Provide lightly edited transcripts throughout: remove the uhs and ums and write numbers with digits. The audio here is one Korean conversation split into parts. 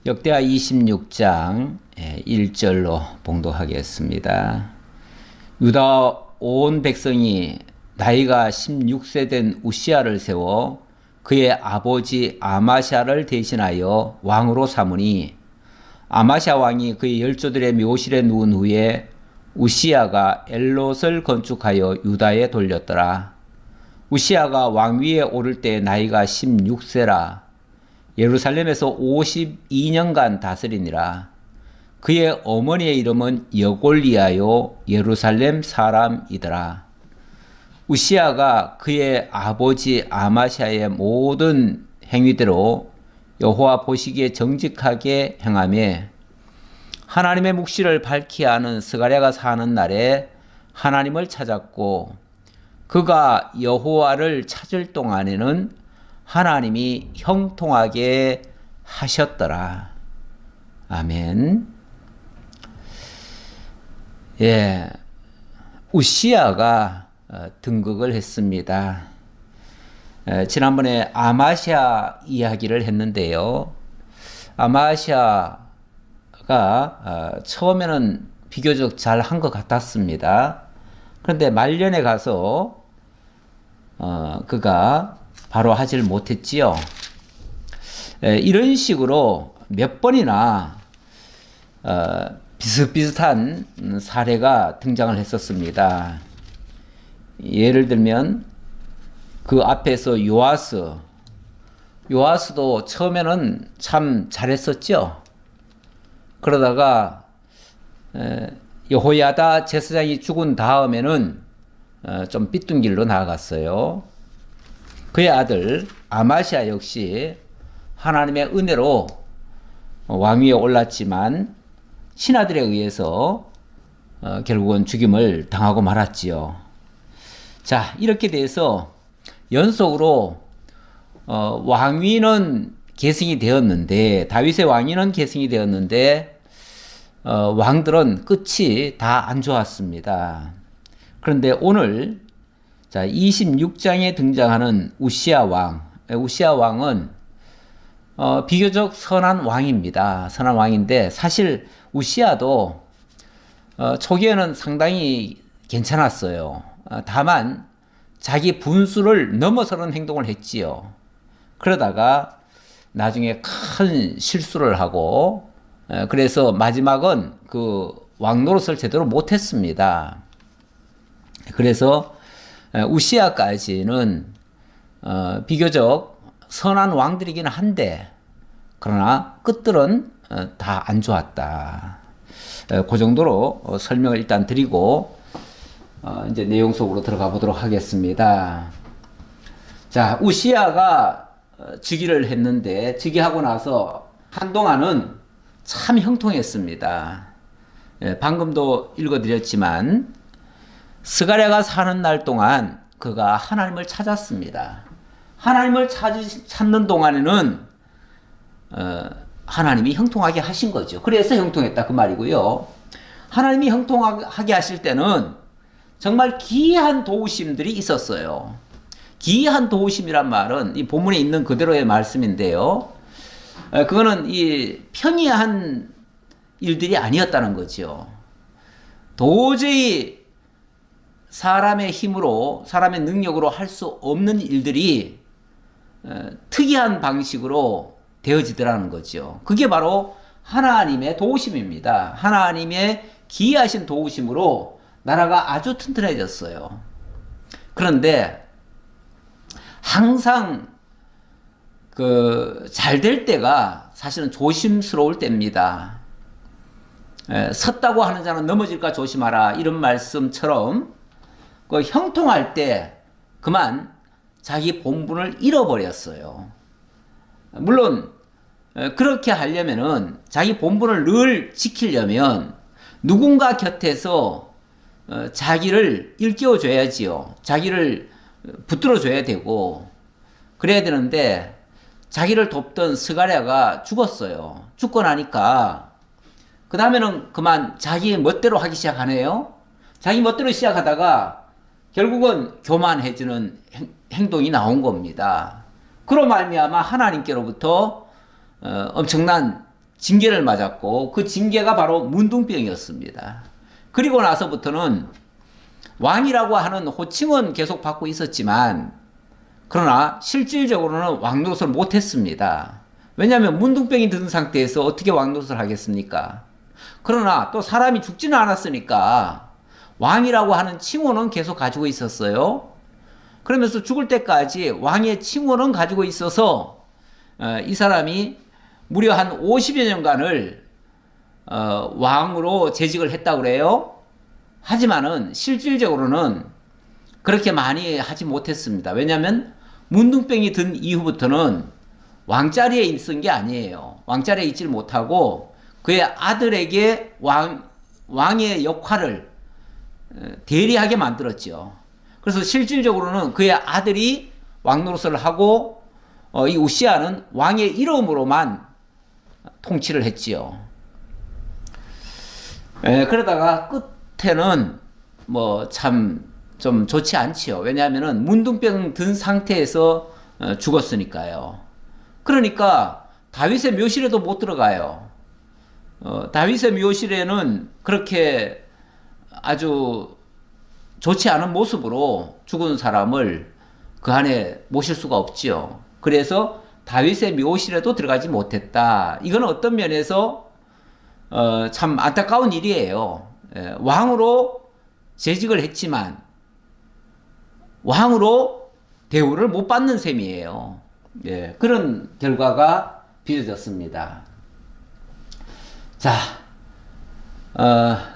역대하 26장 1절로 봉독하겠습니다. 유다 온 백성이 나이가 16세 된 우시야를 세워 그의 아버지 아마샤를 대신하여 왕으로 삼으니 아마샤 왕이 그의 열조들의 묘실에 누운 후에 우시야가 엘롯을 건축하여 유다에 돌렸더라. 우시야가 왕위에 오를 때 나이가 16세라. 예루살렘에서 52년간 다스리니라. 그의 어머니의 이름은 여골리아요 예루살렘 사람이더라. 우시야가 그의 아버지 아마샤의 모든 행위대로 여호와 보시기에 정직하게 행하며 하나님의 묵시를 밝히 아는 스가랴가 사는 날에 하나님을 찾았고 그가 여호와를 찾을 동안에는 하나님이 형통하게 하셨더라. 아멘. 예, 우시야가 등극을 했습니다. 지난번에 아마샤 이야기를 했는데요. 아마샤가 처음에는 비교적 잘 한 것 같았습니다. 그런데 말년에 가서 그가 바로 하질 못했지요. 이런 식으로 몇 번이나 비슷비슷한 사례가 등장을 했었습니다. 예를 들면 그 앞에서 요아스도 처음에는 참 잘했었죠. 그러다가 여호야다 제사장이 죽은 다음에는 좀 삐뚤 길로 나아갔어요. 그의 아들 아마시아 역시 하나님의 은혜로 왕위에 올랐지만 신하들에 의해서 결국은 죽임을 당하고 말았지요. 자, 이렇게 돼서 연속으로 왕위는 계승이 되었는데 다윗의 왕위는 계승이 되었는데 왕들은 끝이 다 안 좋았습니다. 그런데 오늘 자, 26장에 등장하는 우시야 왕은 비교적 선한 왕입니다. 선한 왕인데 사실 우시야도 초기에는 상당히 괜찮았어요. 다만 자기 분수를 넘어서는 행동을 했지요. 그러다가 나중에 큰 실수를 하고 그래서 마지막은 그 왕 노릇을 제대로 못했습니다. 그래서 우시야까지는 비교적 선한 왕들이긴 한데 그러나 끝들은 다 안 좋았다. 그 정도로 설명을 일단 드리고 이제 내용 속으로 들어가 보도록 하겠습니다. 자, 우시야가 즉위를 했는데 즉위하고 나서 한동안은 참 형통했습니다. 방금도 읽어드렸지만 스가랴가 사는 날 동안 그가 하나님을 찾았습니다. 하나님을 찾는 동안에는 하나님이 형통하게 하신 거죠. 그래서 형통했다 그 말이고요. 하나님이 형통하게 하실 때는 정말 기이한 도우심들이 있었어요. 기이한 도우심이란 말은 이 본문에 있는 그대로의 말씀인데요. 그거는 이 평이한 일들이 아니었다는 거죠. 도저히 사람의 힘으로, 사람의 능력으로 할 수 없는 일들이 특이한 방식으로 되어지더라는 거죠. 그게 바로 하나님의 도우심입니다. 하나님의 기이하신 도우심으로 나라가 아주 튼튼해졌어요. 그런데 항상 잘 될 때가 사실은 조심스러울 때입니다. 섰다고 하는 자는 넘어질까 조심하라 이런 말씀처럼 그 형통할 때 그만 자기 본분을 잃어버렸어요. 물론 그렇게 하려면은 자기 본분을 늘 지키려면 누군가 곁에서 자기를 일깨워 줘야지요. 자기를 붙들어 줘야 되고 그래야 되는데 자기를 돕던 스가랴가 죽었어요. 죽고 나니까 그 다음에는 그만 자기 멋대로 하기 시작하네요. 자기 멋대로 시작하다가 결국은 교만해지는 행동이 나온 겁니다. 그로 말미암아 하나님께로부터 엄청난 징계를 맞았고 그 징계가 바로 문둥병이었습니다. 그리고 나서부터는 왕이라고 하는 호칭은 계속 받고 있었지만 그러나 실질적으로는 왕노릇을 못했습니다. 왜냐하면 문둥병이 든 상태에서 어떻게 왕노릇을 하겠습니까? 그러나 또 사람이 죽지는 않았으니까 왕이라고 하는 칭호는 계속 가지고 있었어요. 그러면서 죽을 때까지 왕의 칭호는 가지고 있어서 이 사람이 무려 한 50여 년간을 왕으로 재직을 했다고 그래요. 하지만은 실질적으로는 그렇게 많이 하지 못했습니다. 왜냐하면 문둥병이 든 이후부터는 왕자리에 있은 게 아니에요. 왕자리에 있지를 못하고 그의 아들에게 왕의 역할을 대리하게 만들었죠. 그래서 실질적으로는 그의 아들이 왕노릇을 하고 이 우시아는 왕의 이름으로만 통치를 했지요. 그러다가 끝에는 뭐 참 좀 좋지 않지요. 왜냐하면은 문둥병 든 상태에서 죽었으니까요. 그러니까 다윗의 묘실에도 못 들어가요. 다윗의 묘실에는 그렇게 아주 좋지 않은 모습으로 죽은 사람을 그 안에 모실 수가 없지요. 그래서 다윗의 묘실에도 들어가지 못했다. 이건 어떤 면에서 참 안타까운 일이에요. 왕으로 재직을 했지만 왕으로 대우를 못 받는 셈이에요. 그런 결과가 빚어졌습니다. 자,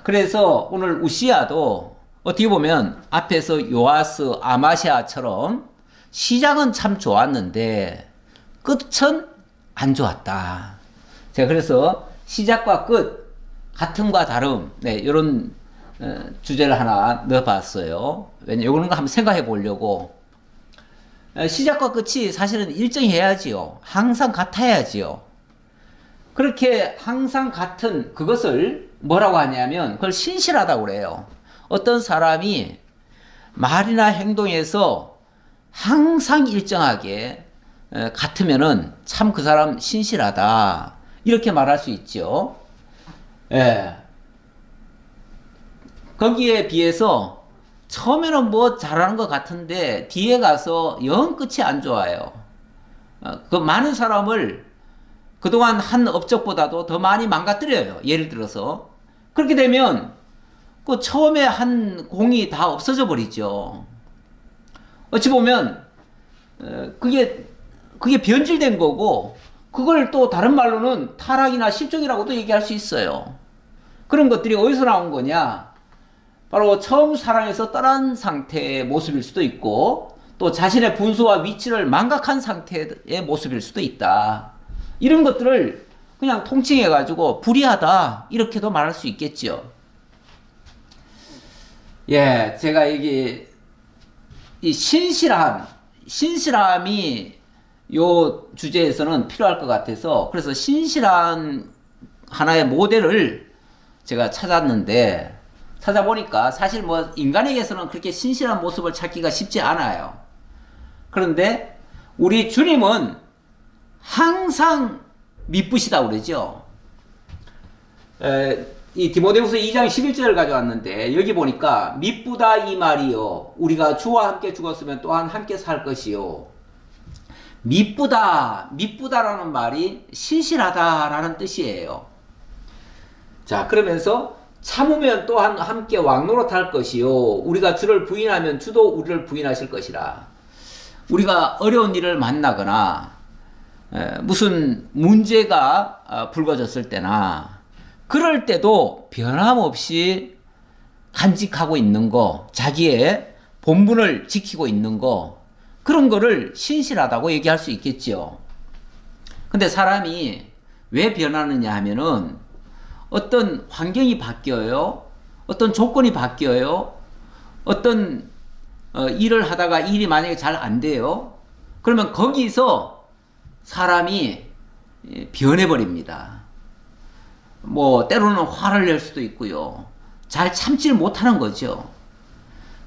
그래서 오늘 우시아도 어떻게 보면 앞에서 요아스, 아마시아처럼 시작은 참 좋았는데 끝은 안 좋았다. 제가 그래서 시작과 끝, 같음과 다름, 이런 주제를 하나 넣어봤어요. 왜냐면 이런 거 한번 생각해 보려고. 시작과 끝이 사실은 일정해야지요. 항상 같아야지요. 그렇게 항상 같은 그것을 뭐라고 하냐면 그걸 신실하다고 그래요. 어떤 사람이 말이나 행동에서 항상 일정하게 같으면은 참 그 사람 신실하다. 이렇게 말할 수 있죠. 거기에 비해서 처음에는 뭐 잘하는 것 같은데 뒤에 가서 영 끝이 안 좋아요. 그 많은 사람을 그동안 한 업적보다도 더 많이 망가뜨려요. 예를 들어서. 그렇게 되면 그 처음에 한 공이 다 없어져 버리죠. 어찌 보면 그게 변질된 거고 그걸 또 다른 말로는 타락이나 실족이라고도 얘기할 수 있어요. 그런 것들이 어디서 나온 거냐? 바로 처음 사랑에서 떠난 상태의 모습일 수도 있고 또 자신의 분수와 위치를 망각한 상태의 모습일 수도 있다. 이런 것들을 그냥 통칭해가지고 불의하다 이렇게도 말할 수 있겠죠. 제가 이게 이 신실함이 요 주제에서는 필요할 것 같아서 그래서 신실한 하나의 모델을 제가 찾았는데 찾아보니까 사실 뭐 인간에게서는 그렇게 신실한 모습을 찾기가 쉽지 않아요. 그런데 우리 주님은 항상 미쁘시다고 그러죠. 이 디모데후서 2장 11절을 가져왔는데 여기 보니까 미쁘다 이 말이요 우리가 주와 함께 죽었으면 또한 함께 살 것이요. 미쁘다라는 말이 신실하다라는 뜻이에요. 자, 그러면서 참으면 또한 함께 왕노릇할 것이요 우리가 주를 부인하면 주도 우리를 부인하실 것이라. 우리가 어려운 일을 만나거나 무슨 문제가 불거졌을 때나 그럴 때도 변함없이 간직하고 있는 거, 자기의 본분을 지키고 있는 거, 그런 거를 신실하다고 얘기할 수 있겠죠. 근데 사람이 왜 변하느냐 하면은 어떤 환경이 바뀌어요. 어떤 조건이 바뀌어요. 어떤 일을 하다가 일이 만약에 잘 안 돼요. 그러면 거기서 사람이 변해버립니다. 뭐 때로는 화를 낼 수도 있고요. 잘 참지를 못하는 거죠.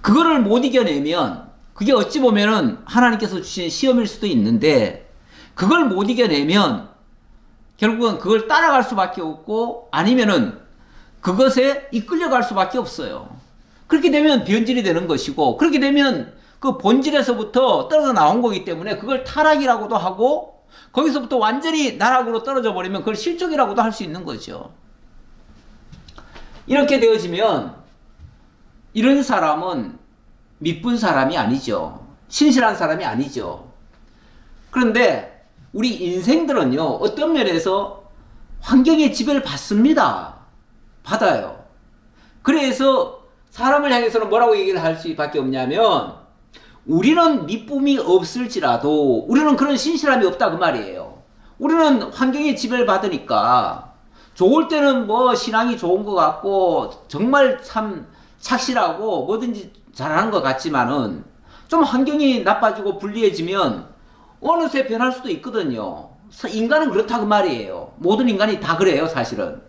그거를 못 이겨내면 그게 어찌 보면은 하나님께서 주신 시험일 수도 있는데 그걸 못 이겨내면 결국은 그걸 따라갈 수밖에 없고 아니면은 그것에 이끌려갈 수밖에 없어요. 그렇게 되면 변질이 되는 것이고 그렇게 되면 그 본질에서부터 떨어져 나온 거기 때문에 그걸 타락이라고도 하고 거기서부터 완전히 나락으로 떨어져 버리면 그걸 실족이라고도 할 수 있는 거죠. 이렇게 되어지면 이런 사람은 믿분 사람이 아니죠. 신실한 사람이 아니죠. 그런데 우리 인생들은요, 어떤 면에서 환경의 지배를 받습니다. 받아요. 그래서 사람을 향해서는 뭐라고 얘기를 할 수밖에 없냐면 우리는 믿음이 없을지라도 우리는 그런 신실함이 없다 그 말이에요. 우리는 환경의 지배를 받으니까 좋을 때는 뭐 신앙이 좋은 것 같고 정말 참 착실하고 뭐든지 잘하는 것 같지만은 좀 환경이 나빠지고 불리해지면 어느새 변할 수도 있거든요. 인간은 그렇다 그 말이에요. 모든 인간이 다 그래요, 사실은.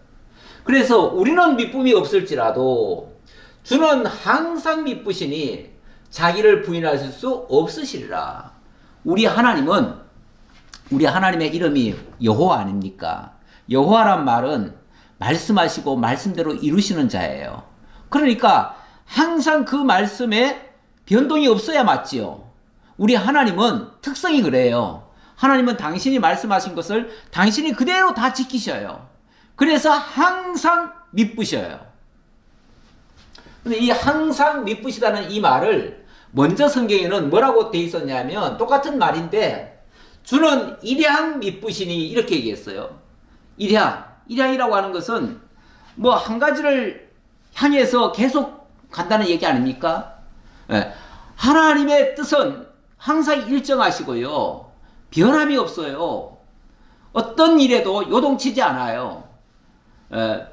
그래서 우리는 믿음이 없을지라도 주는 항상 믿으시니 자기를 부인하실 수 없으시리라. 우리 하나님은 우리 하나님의 이름이 여호와 아닙니까? 여호와란 말은 말씀하시고 말씀대로 이루시는 자예요. 그러니까 항상 그 말씀에 변동이 없어야 맞지요. 우리 하나님은 특성이 그래요. 하나님은 당신이 말씀하신 것을 당신이 그대로 다 지키셔요. 그래서 항상 믿으셔요. 근데 이 항상 믿으시다는 이 말을 먼저 성경에는 뭐라고 돼 있었냐면 똑같은 말인데 주는 일향 믿으시니 이렇게 얘기했어요. 일향이라고 하는 것은 뭐 한 가지를 향해서 계속 간다는 얘기 아닙니까? 네. 하나님의 뜻은 항상 일정하시고요. 변함이 없어요. 어떤 일에도 요동치지 않아요.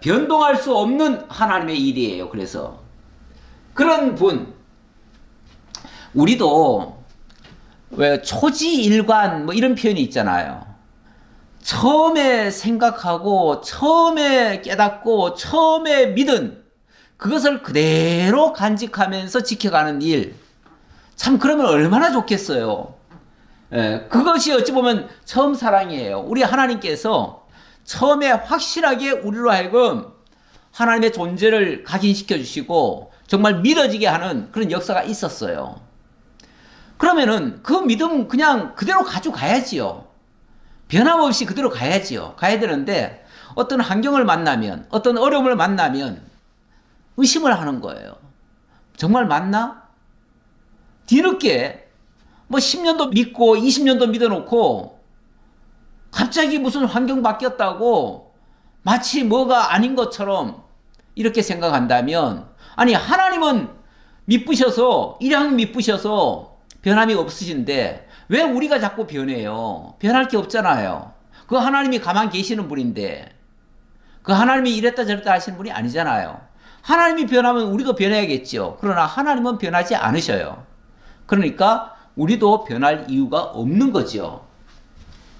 변동할 수 없는 하나님의 일이에요. 그래서 그런 분, 우리도 왜 초지일관 뭐 이런 표현이 있잖아요. 처음에 생각하고 처음에 깨닫고 처음에 믿은 그것을 그대로 간직하면서 지켜가는 일, 참 그러면 얼마나 좋겠어요. 그것이 어찌 보면 처음 사랑이에요. 우리 하나님께서 처음에 확실하게 우리로 하여금 하나님의 존재를 각인시켜 주시고 정말 믿어지게 하는 그런 역사가 있었어요. 그러면은 그 믿음 그냥 그대로 가져가야지요. 변함없이 그대로 가야지요. 가야 되는데 어떤 환경을 만나면, 어떤 어려움을 만나면 의심을 하는 거예요. 정말 맞나? 뒤늦게 뭐 10년도 믿고 20년도 믿어놓고 갑자기 무슨 환경 바뀌었다고 마치 뭐가 아닌 것처럼 이렇게 생각한다면, 아니 하나님은 믿으셔서, 일향 믿으셔서 변함이 없으신데 왜 우리가 자꾸 변해요? 변할 게 없잖아요. 그 하나님이 가만 계시는 분인데 그 하나님이 이랬다 저랬다 하시는 분이 아니잖아요. 하나님이 변하면 우리도 변해야겠죠. 그러나 하나님은 변하지 않으셔요. 그러니까 우리도 변할 이유가 없는 거죠.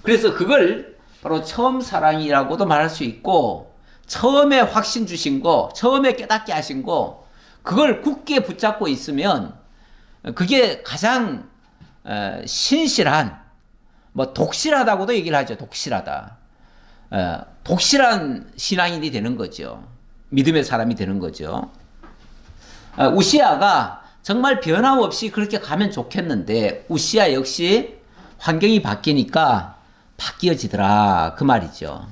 그래서 그걸 바로 처음 사랑이라고도 말할 수 있고, 처음에 확신 주신 거, 처음에 깨닫게 하신 거, 그걸 굳게 붙잡고 있으면 그게 가장 신실한, 뭐 독실하다고도 얘기를 하죠. 독실하다. 독실한 신앙인이 되는 거죠. 믿음의 사람이 되는 거죠. 우시아가 정말 변함없이 그렇게 가면 좋겠는데 우시아 역시 환경이 바뀌니까 바뀌어지더라 그 말이죠.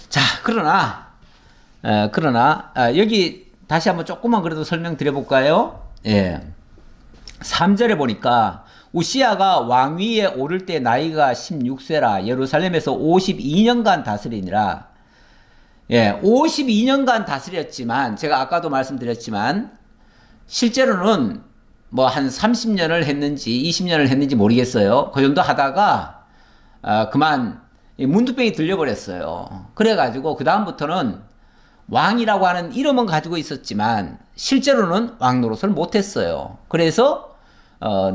자, 그러나 여기 다시 한번 조금만 그래도 설명드려 볼까요? 예. 3절에 보니까 우시아가 왕위에 오를 때 나이가 16세라 예루살렘에서 52년간 다스리니라. 예, 52년간 다스렸지만 제가 아까도 말씀드렸지만 실제로는 뭐 한 30년을 했는지 20년을 했는지 모르겠어요. 그 정도 하다가 그만 문두병이 들려버렸어요. 그래가지고 그 다음부터는 왕이라고 하는 이름은 가지고 있었지만 실제로는 왕 노릇을 못했어요. 그래서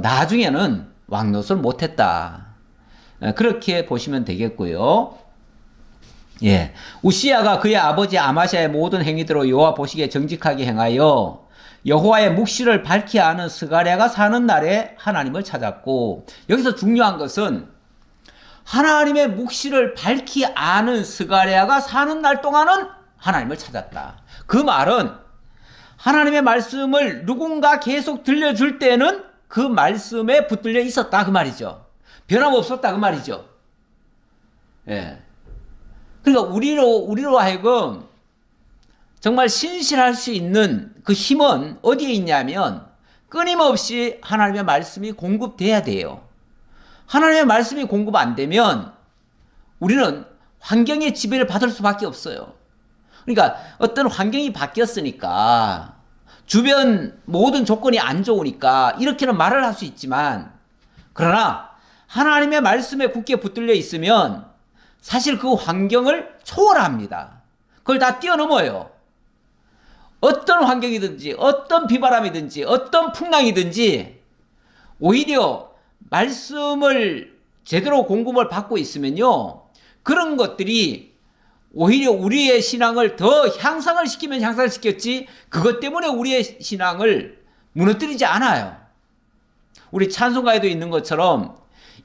나중에는 왕 노릇을 못했다. 그렇게 보시면 되겠고요. 예, 우시아가 그의 아버지 아마시아의 모든 행위대로 여호와 보시기에 정직하게 행하여 여호와의 묵시를 밝히 아는 스가랴가 사는 날에 하나님을 찾았고, 여기서 중요한 것은 하나님의 묵시를 밝히 아는 스가랴가 사는 날 동안은 하나님을 찾았다. 그 말은 하나님의 말씀을 누군가 계속 들려줄 때는 그 말씀에 붙들려 있었다 그 말이죠. 변함없었다 그 말이죠. 예. 그러니까 우리로 하여금 정말 신실할 수 있는 그 힘은 어디에 있냐면 끊임없이 하나님의 말씀이 공급돼야 돼요. 하나님의 말씀이 공급 안 되면 우리는 환경의 지배를 받을 수밖에 없어요. 그러니까 어떤 환경이 바뀌었으니까 주변 모든 조건이 안 좋으니까 이렇게는 말을 할 수 있지만, 그러나 하나님의 말씀에 굳게 붙들려 있으면 사실 그 환경을 초월합니다. 그걸 다 뛰어넘어요. 어떤 환경이든지 어떤 비바람이든지 어떤 풍랑이든지 오히려 말씀을 제대로 공급을 받고 있으면요, 그런 것들이 오히려 우리의 신앙을 더 향상을 시키면 향상을 시켰지 그것 때문에 우리의 신앙을 무너뜨리지 않아요. 우리 찬송가에도 있는 것처럼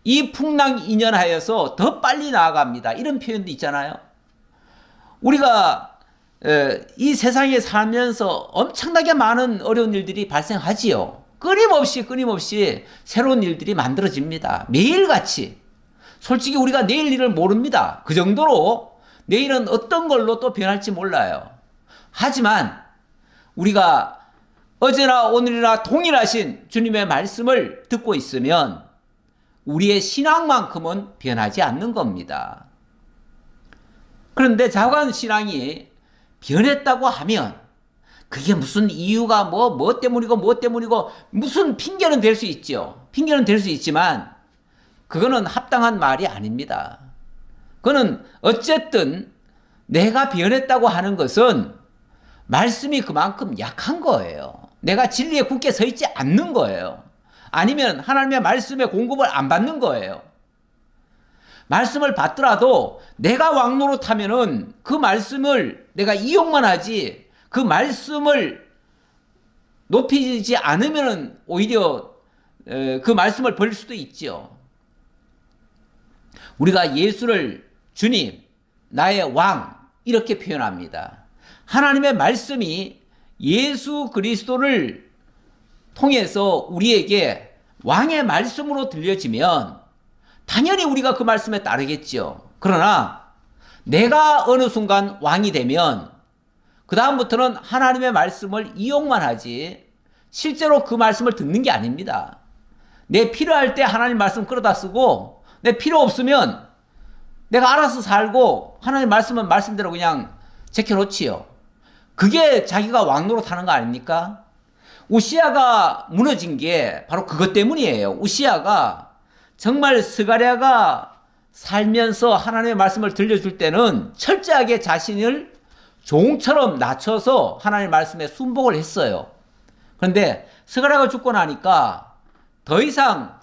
이 풍랑 인연하여서 더 빨리 나아갑니다, 이런 표현도 있잖아요. 우리가 이 세상에 살면서 엄청나게 많은 어려운 일들이 발생하지요. 끊임없이 새로운 일들이 만들어집니다. 매일같이. 솔직히 우리가 내일 일을 모릅니다. 그 정도로 내일은 어떤 걸로 또 변할지 몰라요. 하지만 우리가 어제나 오늘이나 동일하신 주님의 말씀을 듣고 있으면 우리의 신앙만큼은 변하지 않는 겁니다. 그런데 작은 신앙이 변했다고 하면 그게 무슨 이유가 뭐 때문이고 무슨 핑계는 될 수 있죠. 핑계는 될 수 있지만 그거는 합당한 말이 아닙니다. 그거는 어쨌든 내가 변했다고 하는 것은 말씀이 그만큼 약한 거예요. 내가 진리에 굳게 서 있지 않는 거예요. 아니면 하나님의 말씀의 공급을 안 받는 거예요. 말씀을 받더라도 내가 왕노릇하면은 그 말씀을 내가 이용만 하지 그 말씀을 높이지 않으면은 오히려 그 말씀을 버릴 수도 있죠. 우리가 예수를 주님, 나의 왕 이렇게 표현합니다. 하나님의 말씀이 예수 그리스도를 통해서 우리에게 왕의 말씀으로 들려지면 당연히 우리가 그 말씀에 따르겠죠. 그러나 내가 어느 순간 왕이 되면 그 다음부터는 하나님의 말씀을 이용만 하지 실제로 그 말씀을 듣는 게 아닙니다. 내 필요할 때 하나님 말씀 끌어다 쓰고 내 필요 없으면 내가 알아서 살고 하나님 말씀은 말씀대로 그냥 제껴놓지요. 그게 자기가 왕노릇하는 거 아닙니까? 우시아가 무너진 게 바로 그것 때문이에요. 우시아가 정말 스가랴가 살면서 하나님의 말씀을 들려줄 때는 철저하게 자신을 종처럼 낮춰서 하나님의 말씀에 순복을 했어요. 그런데 스가랴가 죽고 나니까 더 이상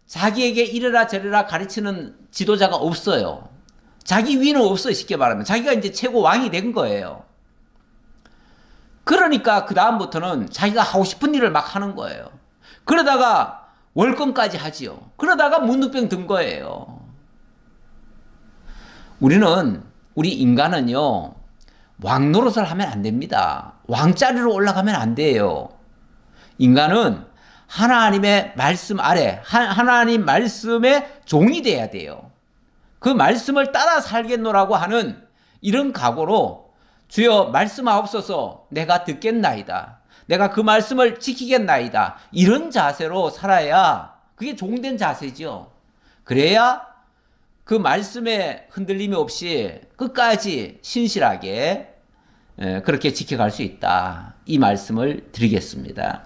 자기에게 이래라 저래라 가르치는 지도자가 없어요. 자기 위는 없어요. 쉽게 말하면 자기가 이제 최고 왕이 된 거예요. 그러니까 그 다음부터는 자기가 하고 싶은 일을 막 하는 거예요. 그러다가 월권까지 하지요. 그러다가 문둥병 든 거예요. 우리 인간은요, 왕 노릇을 하면 안 됩니다. 왕자리로 올라가면 안 돼요. 인간은 하나님의 말씀 아래, 하나님 말씀의 종이 돼야 돼요. 그 말씀을 따라 살겠노라고 하는 이런 각오로 주여 말씀하옵소서 내가 듣겠나이다. 내가 그 말씀을 지키겠나이다. 이런 자세로 살아야 그게 종된 자세죠. 그래야 그 말씀에 흔들림이 없이 끝까지 신실하게 그렇게 지켜갈 수 있다. 이 말씀을 드리겠습니다.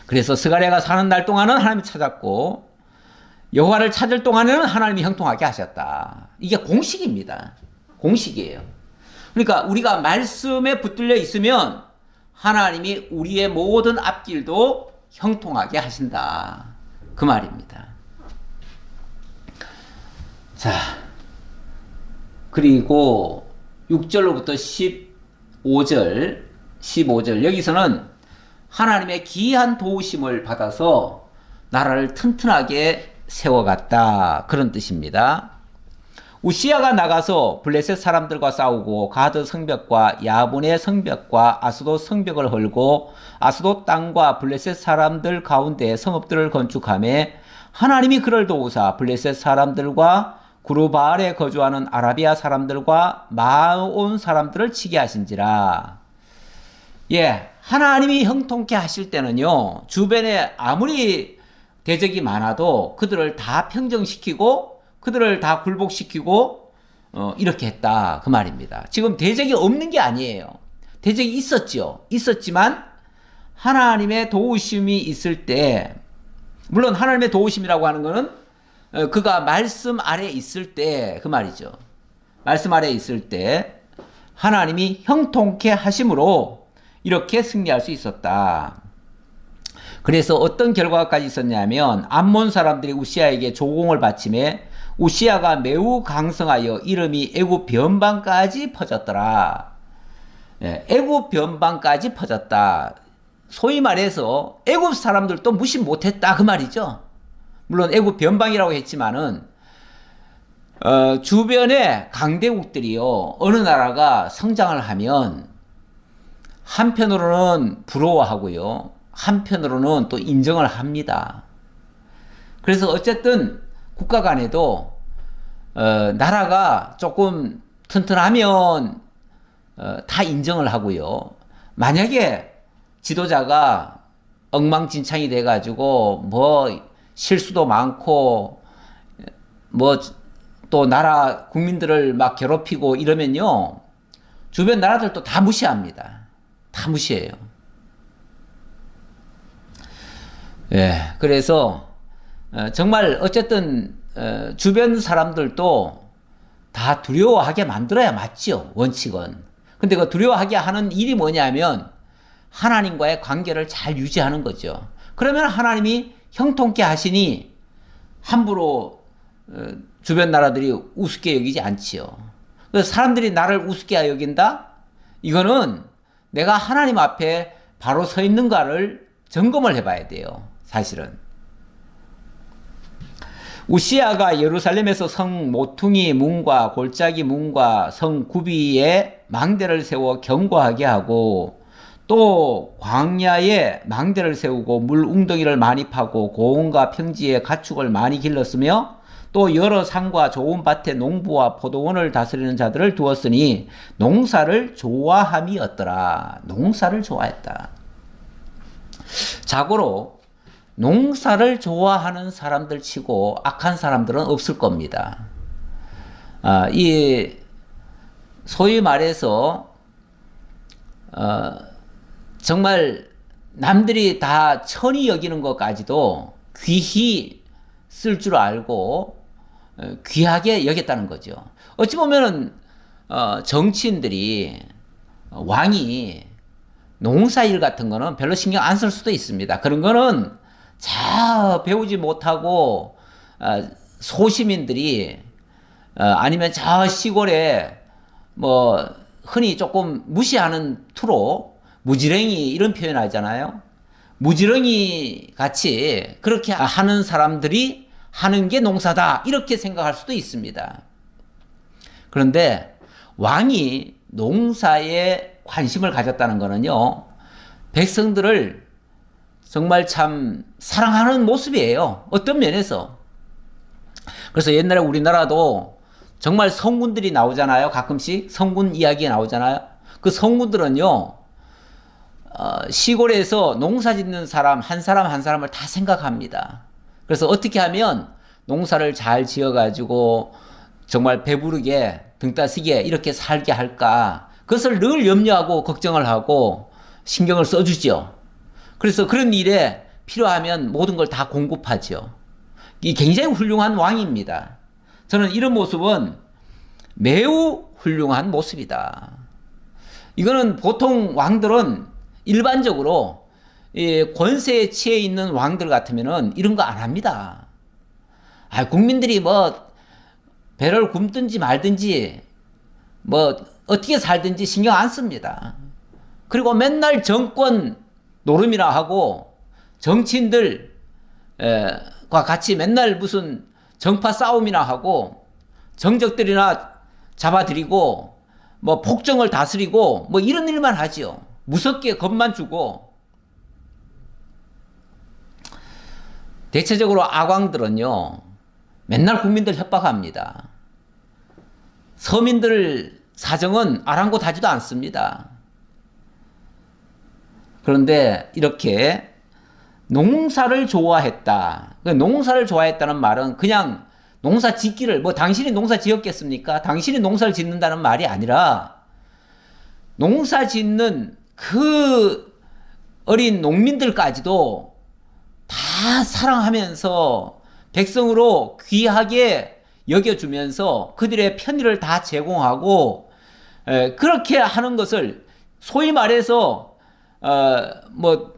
그래서 스가랴가 사는 날 동안은 하나님을 찾았고 여호와를 찾을 동안에는 하나님이 형통하게 하셨다. 이게 공식입니다. 공식이에요. 그러니까 우리가 말씀에 붙들려 있으면 하나님이 우리의 모든 앞길도 형통하게 하신다. 그 말입니다. 자, 그리고 6절로부터 15절 여기서는 하나님의 기이한 도우심을 받아서 나라를 튼튼하게 세워갔다. 그런 뜻입니다. 우시야가 나가서 블레셋 사람들과 싸우고 가드 성벽과 야분의 성벽과 아스돗 성벽을 헐고 아스돗 땅과 블레셋 사람들 가운데 성읍들을 건축하며 하나님이 그를 도우사 블레셋 사람들과 구르바알에 거주하는 아라비아 사람들과 마온 사람들을 치게 하신지라. 예, 하나님이 형통케 하실 때는요, 주변에 아무리 대적이 많아도 그들을 다 평정시키고 그들을 다 굴복시키고 이렇게 했다 그 말입니다. 지금 대적이 없는 게 아니에요. 대적이 있었죠. 있었지만 하나님의 도우심이 있을 때, 물론 하나님의 도우심이라고 하는 거는 그가 말씀 아래 있을 때 그 말이죠. 말씀 아래 있을 때 하나님이 형통케 하심으로 이렇게 승리할 수 있었다. 그래서 어떤 결과까지 있었냐면 암몬 사람들이 우시야에게 조공을 바치매 우시야가 매우 강성하여 이름이 애굽 변방까지 퍼졌더라. 예, 애굽 변방까지 퍼졌다. 소위 말해서 애굽 사람들도 무시 못했다 그 말이죠. 물론 애굽 변방이라고 했지만은 주변의 강대국들이요, 어느 나라가 성장을 하면 한편으로는 부러워하고요, 한편으로는 또 인정을 합니다. 그래서 어쨌든 국가 간에도 나라가 조금 튼튼하면 다 인정을 하고요. 만약에 지도자가 엉망진창이 돼가지고 뭐 실수도 많고 뭐 또 나라 국민들을 막 괴롭히고 이러면요, 주변 나라들도 다 무시합니다. 다 무시해요. 예, 그래서 정말 어쨌든 주변 사람들도 다 두려워하게 만들어야 맞죠, 원칙은. 근데 그 두려워하게 하는 일이 뭐냐면 하나님과의 관계를 잘 유지하는 거죠. 그러면 하나님이 형통케 하시니 함부로 주변 나라들이 우습게 여기지 않지요. 그래서 사람들이 나를 우습게 여긴다? 이거는 내가 하나님 앞에 바로 서 있는가를 점검을 해봐야 돼요, 사실은. 우시야가 예루살렘에서 성 모퉁이 문과 골짜기 문과 성 구비에 망대를 세워 견고하게 하고 또 광야에 망대를 세우고 물 웅덩이를 많이 파고 고원과 평지에 가축을 많이 길렀으며 또 여러 산과 좋은 밭에 농부와 포도원을 다스리는 자들을 두었으니 농사를 좋아함이었더라. 농사를 좋아했다. 자고로 농사를 좋아하는 사람들 치고 악한 사람들은 없을 겁니다. 이 소위 말해서 정말 남들이 다 천히 여기는 것까지도 귀히 쓸 줄 알고 귀하게 여겼다는 거죠. 어찌 보면은 정치인들이 왕이 농사일 같은 거는 별로 신경 안 쓸 수도 있습니다. 그런 거는 잘 배우지 못하고 소시민들이 아니면 저 시골에 뭐 흔히 조금 무시하는 투로 무지랭이 이런 표현 하잖아요. 무지랭이 같이 그렇게 하는 사람들이 하는 게 농사다 이렇게 생각할 수도 있습니다. 그런데 왕이 농사에 관심을 가졌다는 거는요, 백성들을 정말 참 사랑하는 모습이에요. 어떤 면에서. 그래서 옛날에 우리나라도 정말 성군들이 나오잖아요. 가끔씩 성군 이야기 나오잖아요. 그 성군들은요, 시골에서 농사 짓는 사람 한 사람을 다 생각합니다. 그래서 어떻게 하면 농사를 잘 지어가지고 정말 배부르게 등 따시게 이렇게 살게 할까, 그것을 늘 염려하고 걱정을 하고 신경을 써주죠. 그래서 그런 일에 필요하면 모든 걸 다 공급하죠. 이 굉장히 훌륭한 왕입니다. 저는 이런 모습은 매우 훌륭한 모습이다. 이거는 보통 왕들은 일반적으로 권세에 취해 있는 왕들 같으면은 이런 거 안 합니다. 국민들이 뭐 배를 굶든지 말든지 뭐 어떻게 살든지 신경 안 씁니다. 그리고 맨날 정권 노름이나 하고 정치인들 같이 맨날 무슨 정파 싸움이나 하고 정적들이나 잡아들이고 뭐 폭정을 다스리고 뭐 이런 일만 하지요. 무섭게 겁만 주고. 대체적으로 아광들은요 맨날 국민들 협박합니다. 서민들 사정은 아랑곳하지도 않습니다. 그런데 이렇게 농사를 좋아했다. 농사를 좋아했다는 말은 그냥 농사 짓기를, 뭐 당신이 농사 지었겠습니까? 당신이 농사를 짓는다는 말이 아니라 농사 짓는 그 어린 농민들까지도 다 사랑하면서 백성으로 귀하게 여겨주면서 그들의 편의를 다 제공하고, 그렇게 하는 것을 소위 말해서 뭐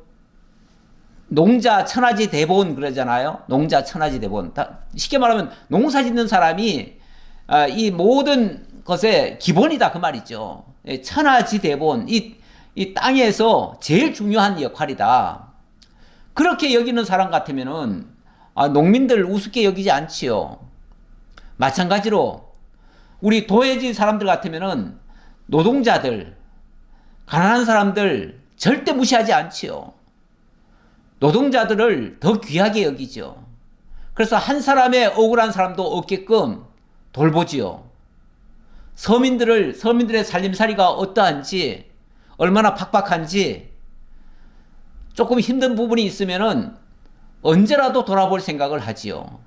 농자 천하지 대본 그러잖아요. 농자 천하지 대본. 쉽게 말하면 농사 짓는 사람이 이 모든 것의 기본이다 그 말이죠. 천하지 대본, 이 땅에서 제일 중요한 역할이다. 그렇게 여기는 사람 같으면은 농민들 우습게 여기지 않지요. 마찬가지로 우리 도해지 사람들 같으면은 노동자들, 가난한 사람들 절대 무시하지 않지요. 노동자들을 더 귀하게 여기죠. 그래서 한 사람의 억울한 사람도 없게끔 돌보지요. 서민들의 살림살이가 어떠한지, 얼마나 팍팍한지 조금 힘든 부분이 있으면은 언제라도 돌아볼 생각을 하지요.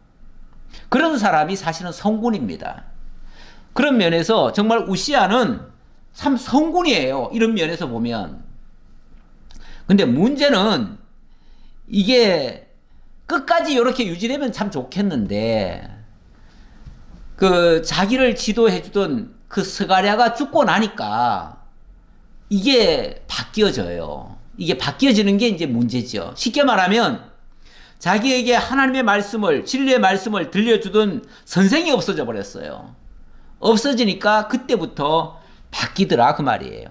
그런 사람이 사실은 성군입니다. 그런 면에서 정말 우시아는 참 성군이에요. 이런 면에서 보면. 근데 문제는 이게 끝까지 이렇게 유지되면 참 좋겠는데, 그 자기를 지도해주던 그 스가랴가 죽고 나니까 이게 바뀌어져요. 이게 바뀌어지는 게 이제 문제죠. 쉽게 말하면 자기에게 하나님의 말씀을, 진리의 말씀을 들려주던 선생이 없어져 버렸어요. 없어지니까 그때부터 바뀌더라 그 말이에요.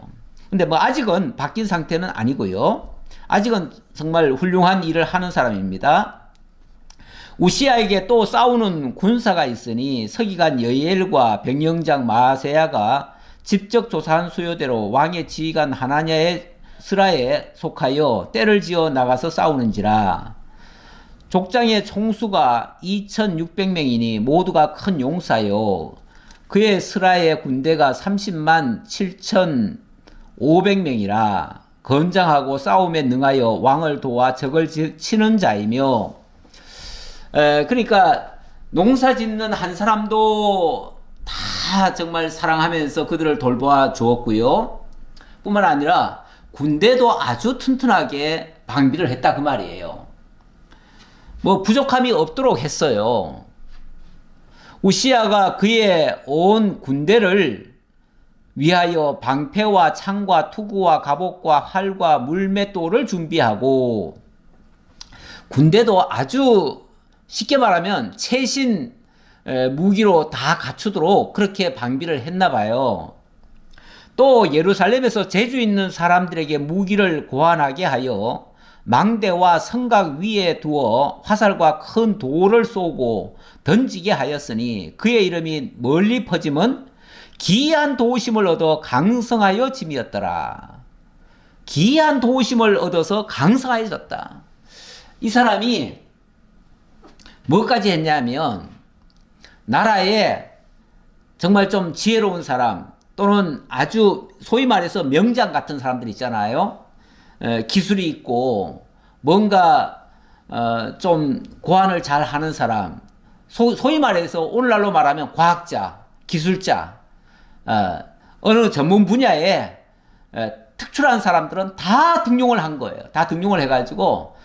근데 뭐 아직은 바뀐 상태는 아니고요. 아직은 정말 훌륭한 일을 하는 사람입니다. 우시아에게 또 싸우는 군사가 있으니 서기관 여이엘과 병영장 마세야가 직접 조사한 수요대로 왕의 지휘관 하나냐의 스라에 속하여 떼를 지어 나가서 싸우는지라. 족장의 총수가 2600명이니 모두가 큰 용사요. 그의 스라의 군대가 30만 7500명이라. 건장하고 싸움에 능하여 왕을 도와 적을 치는 자이며, 그러니까 농사 짓는 한 사람도 다 정말 사랑하면서 그들을 돌보아 주었고요. 뿐만 아니라 군대도 아주 튼튼하게 방비를 했다 그 말이에요. 뭐 부족함이 없도록 했어요. 우시아가 그의 온 군대를 위하여 방패와 창과 투구와 갑옷과 활과 물맷돌을 준비하고, 군대도 아주 쉽게 말하면 최신 무기로 다 갖추도록 그렇게 방비를 했나 봐요. 또 예루살렘에서 재주 있는 사람들에게 무기를 고안하게 하여 망대와 성각 위에 두어 화살과 큰 돌을 쏘고 던지게 하였으니 그의 이름이 멀리 퍼짐은 기이한 도우심을 얻어 강성하여 짐이었더라. 기이한 도우심을 얻어서 강성하여졌다. 이 사람이 뭐까지 했냐면, 나라에 정말 좀 지혜로운 사람, 또는 아주 소위 말해서 명장 같은 사람들 있잖아요. 기술이 있고 뭔가 좀 고안을 잘 하는 사람, 소위 말해서 오늘날로 말하면 과학자, 기술자, 어느 전문 분야에 특출한 사람들은 다 등용을 한 거예요. 다 등용을 해가지고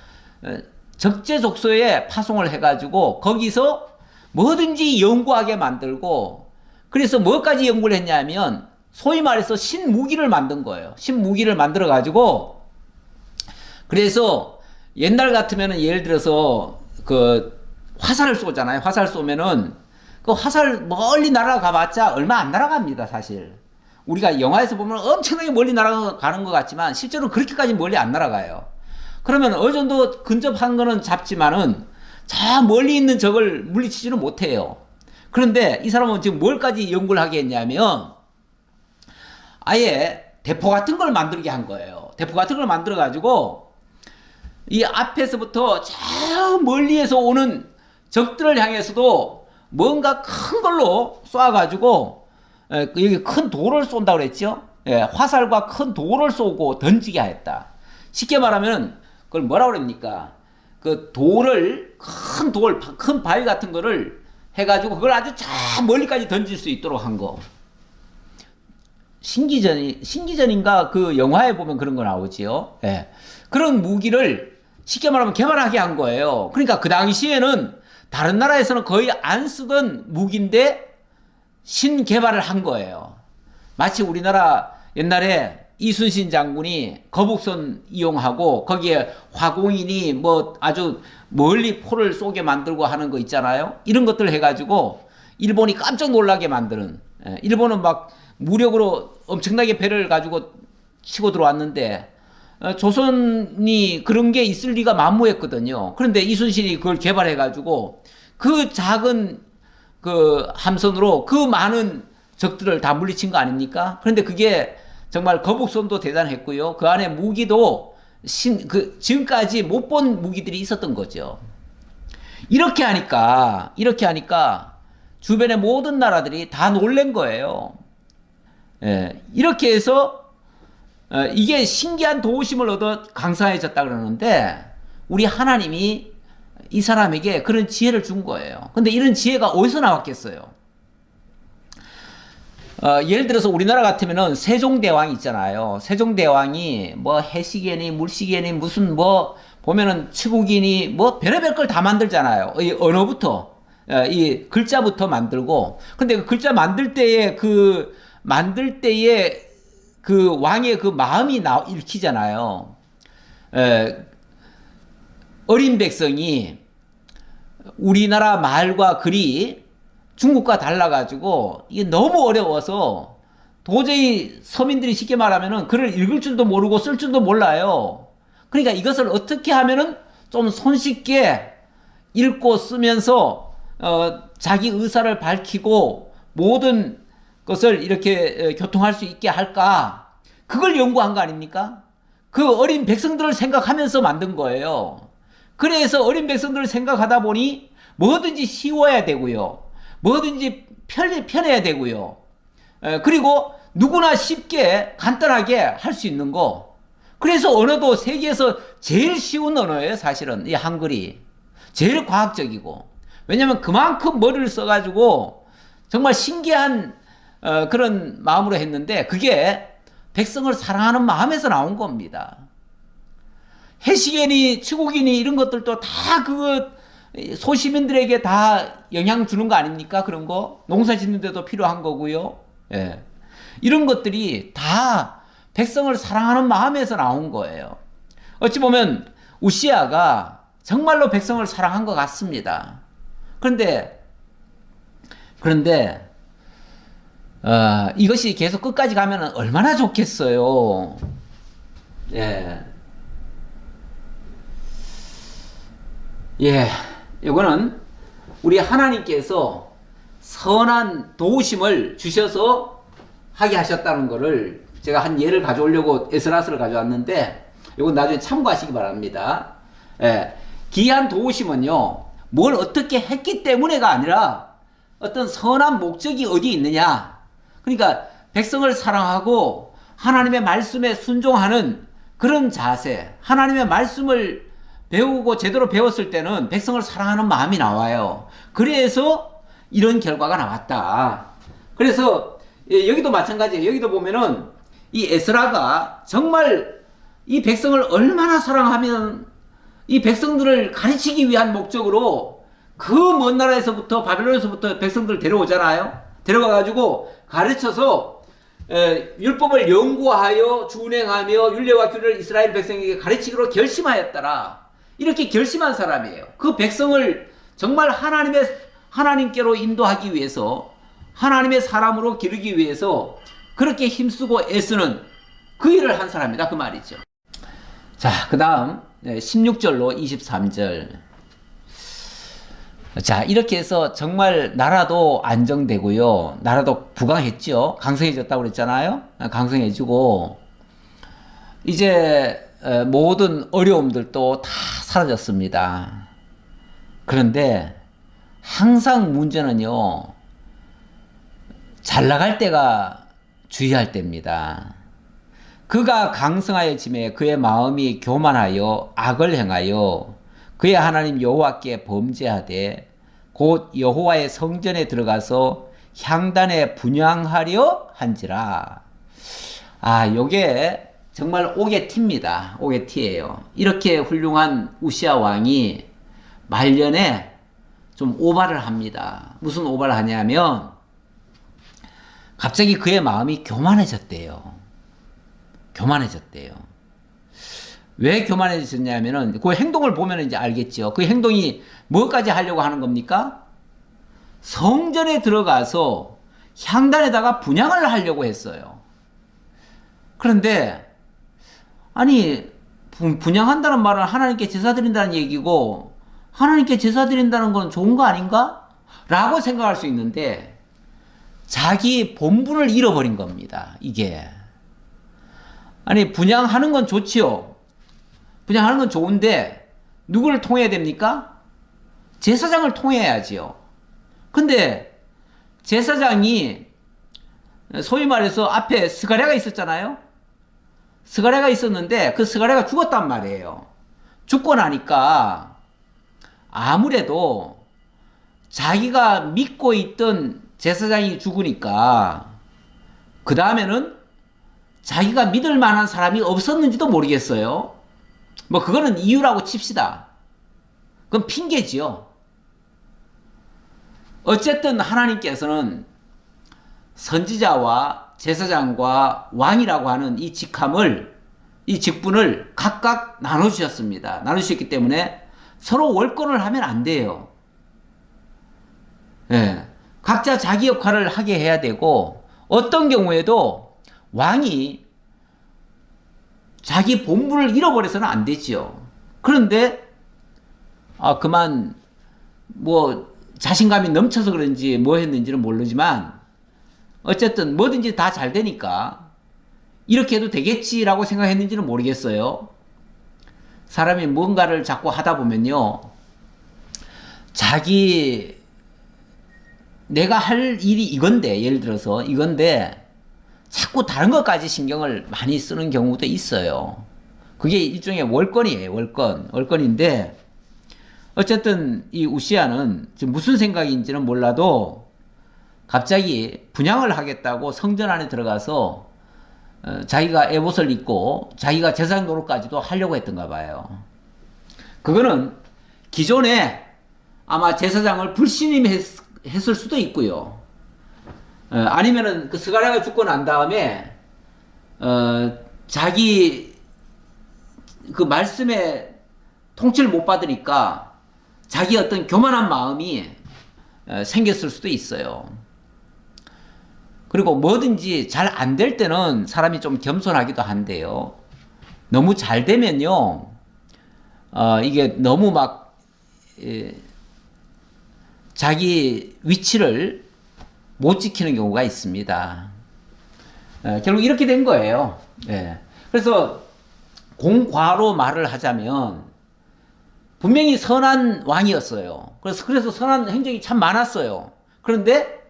적재적소에 파송을 해가지고 거기서 뭐든지 연구하게 만들고, 그래서 뭐까지 연구를 했냐면 소위 말해서 신무기를 만든 거예요. 신무기를 만들어 가지고, 그래서 옛날 같으면은 예를 들어서 그 화살을 쏘잖아요. 화살 쏘면은 그 화살 멀리 날아가 봤자 얼마 안 날아갑니다, 사실. 우리가 영화에서 보면 엄청나게 멀리 날아가는 것 같지만 실제로 그렇게까지 멀리 안 날아가요. 그러면 어느 정도 근접한 거는 잡지만은 저 멀리 있는 적을 물리치지는 못해요. 그런데 이 사람은 지금 뭘까지 연구를 하게 했냐면 아예 대포 같은 걸 만들게 한 거예요. 대포 같은 걸 만들어 가지고 이 앞에서부터 저 멀리에서 오는 적들을 향해서도 뭔가 큰 걸로 쏴가지고 여기 큰 돌을 쏜다고 그랬죠. 예, 화살과 큰 돌을 쏘고 던지게 했다. 쉽게 말하면 그걸 뭐라고 그럽니까? 그 돌을 큰 돌, 큰 바위 같은 거를 해가지고 그걸 아주 저 멀리까지 던질 수 있도록 한 거. 신기전인가 그 영화에 보면 그런 거 나오지요. 예. 그런 무기를 쉽게 말하면 개발하게 한 거예요. 그러니까 그 당시에는 다른 나라에서는 거의 안 쓰던 무기인데 신개발을 한 거예요. 마치 우리나라 옛날에 이순신 장군이 거북선 이용하고 거기에 화공인이 뭐 아주 멀리 포를 쏘게 만들고 하는 거 있잖아요. 이런 것들을 해가지고 일본이 깜짝 놀라게 만드는, 일본은 막 무력으로 엄청나게 배를 가지고 치고 들어왔는데 조선이 그런 게 있을 리가 만무했거든요. 그런데 이순신이 그걸 개발해가지고 그 작은 그 함선으로 그 많은 적들을 다 물리친 거 아닙니까? 그런데 그게 정말 거북선도 대단했고요. 그 안에 무기도 지금까지 못 본 무기들이 있었던 거죠. 이렇게 하니까 주변의 모든 나라들이 다 놀란 거예요. 예, 이렇게 해서 이게 신기한 도우심을 얻어 강성해졌다 그러는데 우리 하나님이 이 사람에게 그런 지혜를 준 거예요. 근데 이런 지혜가 어디서 나왔겠어요? 예를 들어서 우리나라 같으면은 세종대왕 있잖아요. 세종대왕이 뭐 해시계니 물시계니 무슨 뭐 보면은 치국이니 뭐 별의별 걸 다 만들잖아요. 이 언어부터 이 글자부터 만들고. 근데 그 글자 만들 때에 그 왕의 그 마음이 읽히잖아요. 어린 백성이 우리나라 말과 글이 중국과 달라가지고 이게 너무 어려워서 도저히 서민들이 쉽게 말하면은 글을 읽을 줄도 모르고 쓸 줄도 몰라요. 그러니까 이것을 어떻게 하면은 좀 손쉽게 읽고 쓰면서 자기 의사를 밝히고 모든 것을 이렇게 교통할 수 있게 할까? 그걸 연구한 거 아닙니까? 그 어린 백성들을 생각하면서 만든 거예요. 그래서 어린 백성들을 생각하다 보니 뭐든지 쉬워야 되고요. 뭐든지 편해야 되고요. 그리고 누구나 쉽게 간단하게 할 수 있는 거. 그래서 언어도 세계에서 제일 쉬운 언어예요. 사실은 이 한글이 제일 과학적이고. 왜냐하면 그만큼 머리를 써가지고 정말 신기한 그런 마음으로 했는데 그게 백성을 사랑하는 마음에서 나온 겁니다. 해시계니 치국이니 이런 것들도 다 그거 소시민들에게 다 영향 주는 거 아닙니까? 그런 거 농사 짓는 데도 필요한 거고요. 예. 이런 것들이 다 백성을 사랑하는 마음에서 나온 거예요. 어찌 보면 우시아가 정말로 백성을 사랑한 것 같습니다. 그런데 이것이 계속 끝까지 가면 얼마나 좋겠어요. 예. 예. 이거는 우리 하나님께서 선한 도우심을 주셔서 하게 하셨다는 것을 제가 한 예를 가져오려고 에스라스를 가져왔는데 이건 나중에 참고하시기 바랍니다. 예, 기이한 도우심은요 뭘 어떻게 했기 때문에가 아니라 어떤 선한 목적이 어디 있느냐. 그러니까 백성을 사랑하고 하나님의 말씀에 순종하는 그런 자세, 하나님의 말씀을 배우고 제대로 배웠을 때는 백성을 사랑하는 마음이 나와요. 그래서 이런 결과가 나왔다. 그래서 여기도 마찬가지예요. 여기도 보면은 이 에스라가 정말 이 백성을 얼마나 사랑하면 이 백성들을 가르치기 위한 목적으로 그 먼 나라에서부터 바벨론에서부터 백성들을 데려오잖아요. 데려가가지고 가르쳐서 율법을 연구하여 준행하며 율례와 규례를 이스라엘 백성에게 가르치기로 결심하였더라. 이렇게 결심한 사람이에요. 그 백성을 정말 하나님께로 인도하기 위해서 하나님의 사람으로 기르기 위해서 그렇게 힘쓰고 애쓰는 그 일을 한 사람이다. 그 말이죠. 자, 그 다음 16절로 23절. 자, 이렇게 해서 정말 나라도 안정되고요. 나라도 부강했죠. 강성해졌다고 그랬잖아요. 강성해지고 이제 모든 어려움들도 다 사라졌습니다. 그런데 항상 문제는요, 잘 나갈 때가 주의할 때입니다. 그가 강성하여짐에 그의 마음이 교만하여 악을 행하여 그의 하나님 여호와께 범죄하되 곧 여호와의 성전에 들어가서 향단에 분향하려 한지라. 요게 정말 오게티입니다. 오게티예요. 이렇게 훌륭한 우시아 왕이 말년에 좀 오바를 합니다. 무슨 오바를 하냐면 갑자기 그의 마음이 교만해졌대요. 교만해졌대요. 왜 교만해졌냐면은 그 행동을 보면 이제 알겠죠. 그 행동이 뭐까지 하려고 하는 겁니까? 성전에 들어가서 향단에다가 분향을 하려고 했어요. 그런데 아니 분향한다는 말은 하나님께 제사 드린다는 얘기고 하나님께 제사 드린다는 건 좋은 거 아닌가? 라고 생각할 수 있는데 자기 본분을 잃어버린 겁니다. 이게. 아니 분향하는 건 좋지요. 분향하는 건 좋은데 누구를 통해야 됩니까? 제사장을 통해야지요. 근데 제사장이 소위 말해서 앞에 스가랴가 있었잖아요. 스가랴가 있었는데 그 스가랴가 죽었단 말이에요. 죽고 나니까 아무래도 자기가 믿고 있던 제사장이 죽으니까 그 다음에는 자기가 믿을 만한 사람이 없었는지도 모르겠어요. 뭐 그거는 이유라고 칩시다. 그건 핑계지요. 어쨌든 하나님께서는 선지자와 제사장과 왕이라고 하는 이 직분을 각각 나눠주셨습니다. 나누셨기 때문에 서로 월권을 하면 안 돼요. 예. 각자 자기 역할을 하게 해야 되고, 어떤 경우에도 왕이 자기 본분을 잃어버려서는 안 되지요. 그런데, 그만, 자신감이 넘쳐서 그런지 뭐 했는지는 모르지만, 어쨌든 뭐든지 다 잘 되니까, 이렇게 해도 되겠지라고 생각했는지는 모르겠어요. 사람이 뭔가를 자꾸 하다 보면요, 내가 할 일이 이건데, 예를 들어서 이건데, 자꾸 다른 것까지 신경을 많이 쓰는 경우도 있어요. 그게 일종의 월권이에요, 월권인데, 어쨌든 이 우시아는 지금 무슨 생각인지는 몰라도, 갑자기 분향을 하겠다고 성전 안에 들어가서 자기가 에봇을 입고 자기가 제사장 노릇까지도 하려고 했던가 봐요. 그거는 기존에 아마 제사장을 불신임했을 수도 있고요. 아니면은 그 스가랴가 죽고 난 다음에 자기 그 말씀에 통치를 못 받으니까 자기 어떤 교만한 마음이 생겼을 수도 있어요. 그리고 뭐든지 잘 안 될 때는 사람이 좀 겸손하기도 한데요. 너무 잘 되면요, 이게 너무 자기 위치를 못 지키는 경우가 있습니다. 결국 이렇게 된 거예요. 그래서 공과로 말을 하자면 분명히 선한 왕이었어요. 그래서 선한 행적이 참 많았어요. 그런데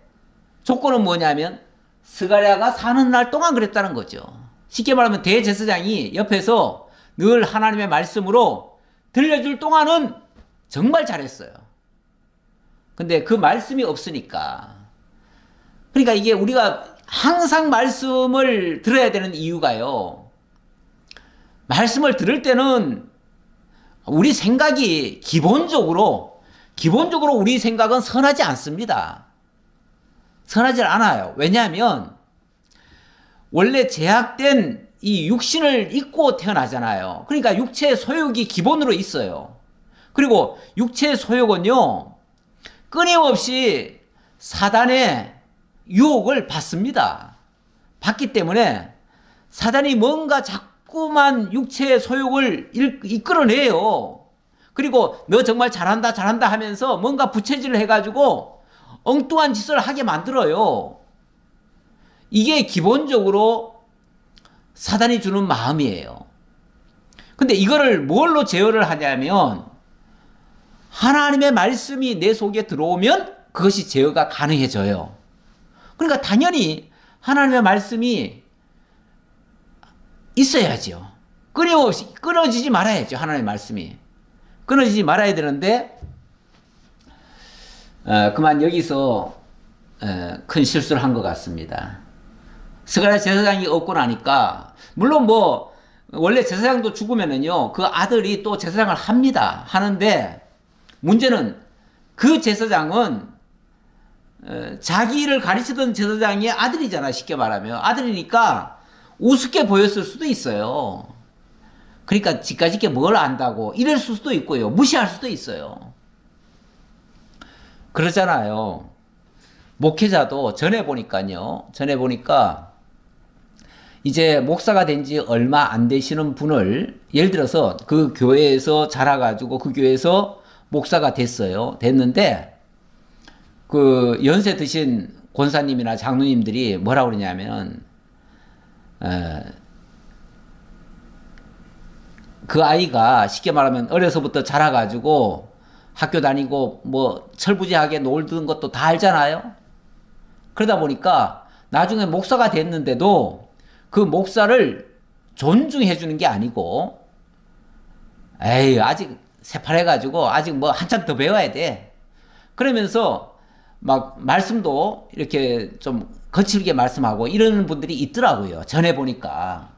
조건은 뭐냐면 스가랴가 사는 날 동안 그랬다는 거죠. 쉽게 말하면 대제사장이 옆에서 늘 하나님의 말씀으로 들려줄 동안은 정말 잘했어요. 근데 그 말씀이 없으니까. 그러니까 이게 우리가 항상 말씀을 들어야 되는 이유가요, 말씀을 들을 때는 우리 생각이 기본적으로 우리 생각은 선하지 않습니다. 선하지 않아요. 왜냐하면 원래 제약된 이 육신을 입고 태어나잖아요. 그러니까 육체의 소욕이 기본으로 있어요. 그리고 육체의 소욕은요, 끊임없이 사단의 유혹을 받습니다. 받기 때문에 사단이 뭔가 자꾸만 육체의 소욕을 이끌어내요. 그리고 너 정말 잘한다 잘한다 하면서 뭔가 부채질을 해가지고 엉뚱한 짓을 하게 만들어요. 이게 기본적으로 사단이 주는 마음이에요. 근데 이거를 뭘로 제어를 하냐면 하나님의 말씀이 내 속에 들어오면 그것이 제어가 가능해져요. 그러니까 당연히 하나님의 말씀이 있어야죠. 끊어지지 말아야죠. 하나님의 말씀이. 끊어지지 말아야 되는데 그만 여기서 큰 실수를 한 것 같습니다. 스가랴 제사장이 없고 나니까 물론 뭐 원래 제사장도 죽으면은요 그 아들이 또 제사장을 합니다. 하는데 문제는 그 제사장은 자기를 가르치던 제사장의 아들이잖아. 쉽게 말하면 아들이니까 우습게 보였을 수도 있어요. 그러니까 지까짓게 뭘 안다고 이럴 수도 있고요. 무시할 수도 있어요. 그러잖아요. 목회자도 전에 보니까 이제 목사가 된 지 얼마 안 되시는 분을 예를 들어서 그 교회에서 자라가지고 그 교회에서 목사가 됐는데 그 연세 드신 권사님이나 장로님들이 뭐라고 그러냐면 그 아이가 쉽게 말하면 어려서부터 자라가지고 학교 다니고 뭐 철부지하게 놀던 것도 다 알잖아요. 그러다 보니까 나중에 목사가 됐는데도 그 목사를 존중해 주는 게 아니고 에이 아직 새파래가지고 아직 뭐 한참 더 배워야 돼. 그러면서 막 말씀도 이렇게 좀 거칠게 말씀하고 이러는 분들이 있더라고요. 전에 보니까.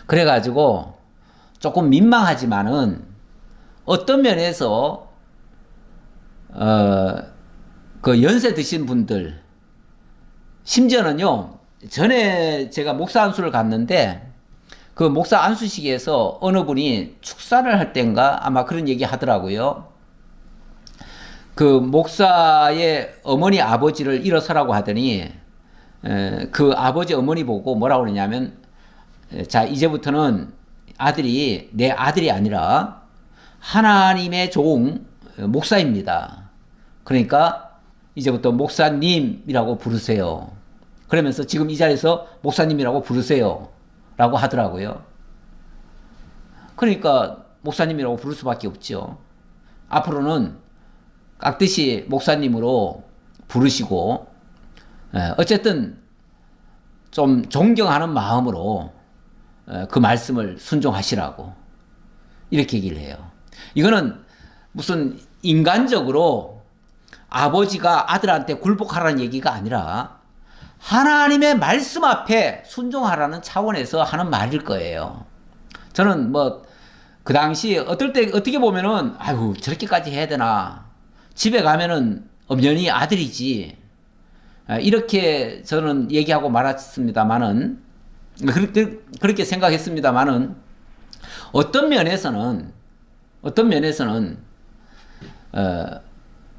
그래가지고 조금 민망하지만은 어떤 면에서 그 연세 드신 분들 심지어는요 전에 제가 목사 안수를 갔는데 그 목사 안수식에서 어느 분이 축사를 할 땐가 아마 그런 얘기 하더라고요. 그 목사의 어머니 아버지를 일어서라고 하더니 그 아버지 어머니 보고 뭐라고 그러냐면 자 이제부터는 아들이 내 아들이 아니라 하나님의 종 목사입니다. 그러니까 이제부터 목사님이라고 부르세요. 그러면서 지금 이 자리에서 목사님이라고 부르세요 라고 하더라고요. 그러니까 목사님이라고 부를 수밖에 없죠. 앞으로는 깍듯이 목사님으로 부르시고 어쨌든 좀 존경하는 마음으로 그 말씀을 순종하시라고 이렇게 얘기를 해요. 이거는 무슨 인간적으로 아버지가 아들한테 굴복하라는 얘기가 아니라 하나님의 말씀 앞에 순종하라는 차원에서 하는 말일 거예요. 저는 뭐 그 당시 어떻게 보면은 아유 저렇게까지 해야 되나, 집에 가면은 엄연히 아들이지, 이렇게 저는 얘기하고 말았습니다만은, 그렇게 생각했습니다만은 어떤 면에서는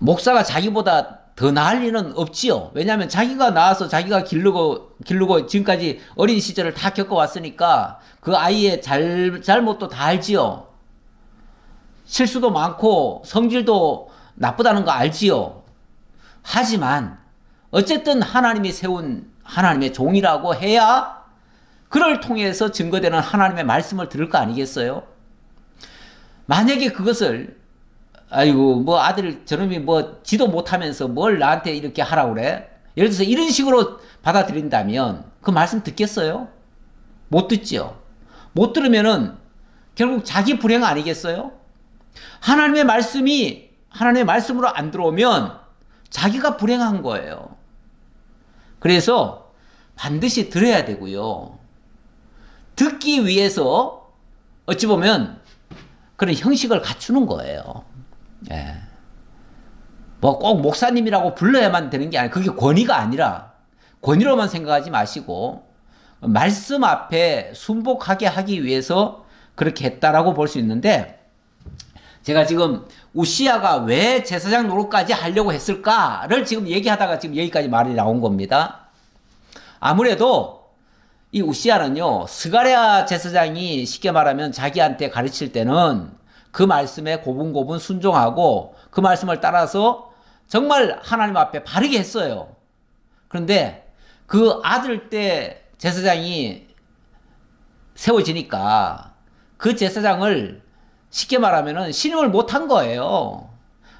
목사가 자기보다 더 나을 리는 없지요. 왜냐하면 자기가 나와서 자기가 기르고 지금까지 어린 시절을 다 겪어왔으니까 그 아이의 잘못도 다 알지요. 실수도 많고 성질도 나쁘다는 거 알지요. 하지만 어쨌든 하나님이 세운 하나님의 종이라고 해야 그를 통해서 증거되는 하나님의 말씀을 들을 거 아니겠어요? 만약에 그것을 아이고 뭐 아들 저놈이 뭐 지도 못하면서 뭘 나한테 이렇게 하라고 그래? 예를 들어서 이런 식으로 받아들인다면 그 말씀 듣겠어요? 못 듣죠. 못 들으면은 결국 자기 불행 아니겠어요? 하나님의 말씀이 하나님의 말씀으로 안 들어오면 자기가 불행한 거예요. 그래서 반드시 들어야 되고요. 듣기 위해서 어찌 보면 그런 형식을 갖추는 거예요. 예. 뭐 꼭 목사님이라고 불러야만 되는 게 아니라, 그게 권위가 아니라 권위로만 생각하지 마시고 말씀 앞에 순복하게 하기 위해서 그렇게 했다라고 볼 수 있는데, 제가 지금 우시야가 왜 제사장 노릇까지 하려고 했을까를 지금 얘기하다가 지금 여기까지 말이 나온 겁니다. 아무래도 이 우시야는요, 스가랴 제사장이 쉽게 말하면 자기한테 가르칠 때는 그 말씀에 고분고분 순종하고 그 말씀을 따라서 정말 하나님 앞에 바르게 했어요. 그런데 그 아들 때 제사장이 세워지니까 그 제사장을 쉽게 말하면 신임을 못한 거예요.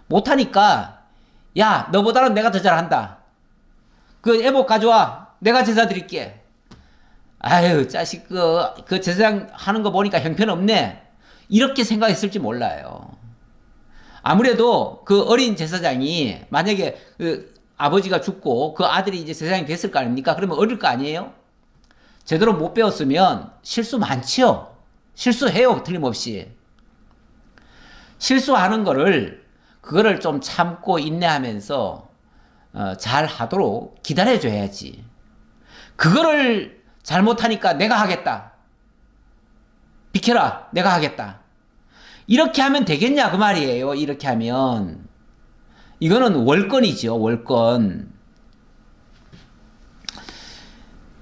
못하니까 야, 너보다는 내가 더 잘한다. 그 애복 가져와. 내가 제사 드릴게. 아유, 자식, 그 제사장 하는 거 보니까 형편없네. 이렇게 생각했을지 몰라요. 아무래도 그 어린 제사장이 만약에 그 아버지가 죽고 그 아들이 이제 제사장이 됐을 거 아닙니까? 그러면 어릴 거 아니에요? 제대로 못 배웠으면 실수 많지요. 실수해요, 틀림없이. 실수하는 그거를 좀 참고 인내하면서 잘 하도록 기다려줘야지. 그거를 잘못하니까 내가 하겠다. 비켜라, 내가 하겠다. 이렇게 하면 되겠냐 그 말이에요. 이렇게 하면 이거는 월권이죠, 월권.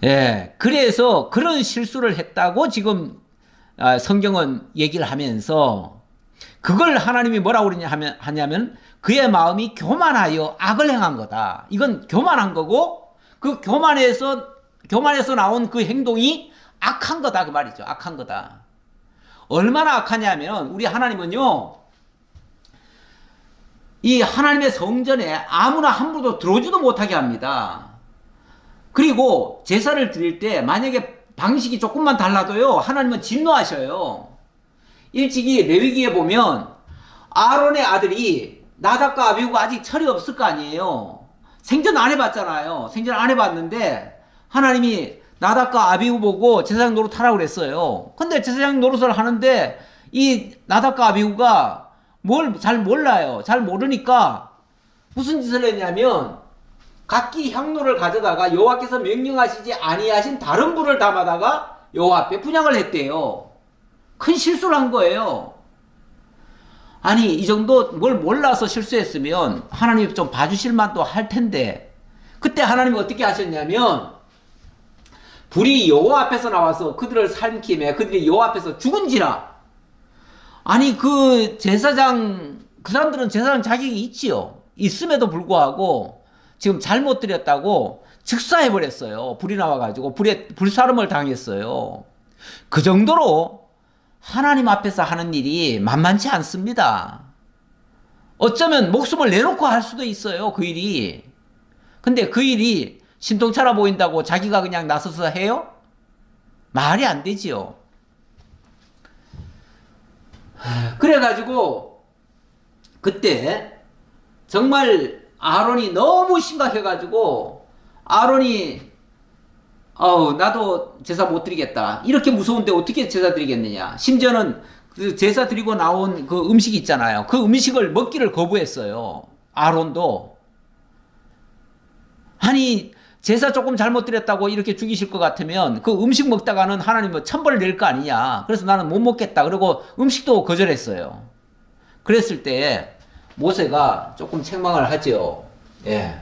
예, 그래서 그런 실수를 했다고 지금 성경은 얘기를 하면서 그걸 하나님이 뭐라고 하냐면 그의 마음이 교만하여 악을 행한 거다. 이건 교만한 거고 그 교만에서 나온 그 행동이 악한 거다 그 말이죠. 악한 거다. 얼마나 악하냐면 우리 하나님은요, 이 하나님의 성전에 아무나 함부로 들어오지도 못하게 합니다. 그리고 제사를 드릴 때 만약에 방식이 조금만 달라도요, 하나님은 진노하셔요. 일찍이 레위기에 보면 아론의 아들이 나답과 아비후가 아직 철이 없을 거 아니에요. 생전 안 해봤잖아요. 생전 안 해봤는데 하나님이 나답과 아비후 보고 제사장 노릇하라고 그랬어요. 근데 제사장 노릇을 하는데 이 나답과 아비후가 뭘 잘 몰라요. 잘 모르니까 무슨 짓을 했냐면 각기 향로를 가져다가 여호와께서 명령하시지 아니하신 다른 불을 담아다가 여호와 앞에 분향을 했대요. 큰 실수를 한 거예요. 아니, 이 정도 뭘 몰라서 실수했으면 하나님이 좀 봐주실 만도 할 텐데, 그때 하나님이 어떻게 하셨냐면 불이 여호와 앞에서 나와서 그들을 삼킴에 그들이 여호와 앞에서 죽은지라. 아니, 그 사람들은 제사장 자격이 있지요. 있음에도 불구하고 지금 잘못 드렸다고 즉사해버렸어요. 불이 나와가지고 불사름을 당했어요. 그 정도로 하나님 앞에서 하는 일이 만만치 않습니다. 어쩌면 목숨을 내놓고 할 수도 있어요, 그 일이. 근데 그 일이 신통차려 보인다고 자기가 그냥 나서서 해요? 말이 안 되지요. 그래가지고 그때 정말 아론이 너무 심각해가지고 아론이 나도 제사 못 드리겠다. 이렇게 무서운데 어떻게 제사 드리겠느냐. 심지어는 그 제사 드리고 나온 그 음식이 있잖아요. 그 음식을 먹기를 거부했어요. 아론도. 아니, 제사 조금 잘못 드렸다고 이렇게 죽이실 것 같으면 그 음식 먹다가는 하나님은 천벌을 낼 거 아니냐. 그래서 나는 못 먹겠다. 그리고 음식도 거절했어요. 그랬을 때 모세가 조금 책망을 하죠. 예.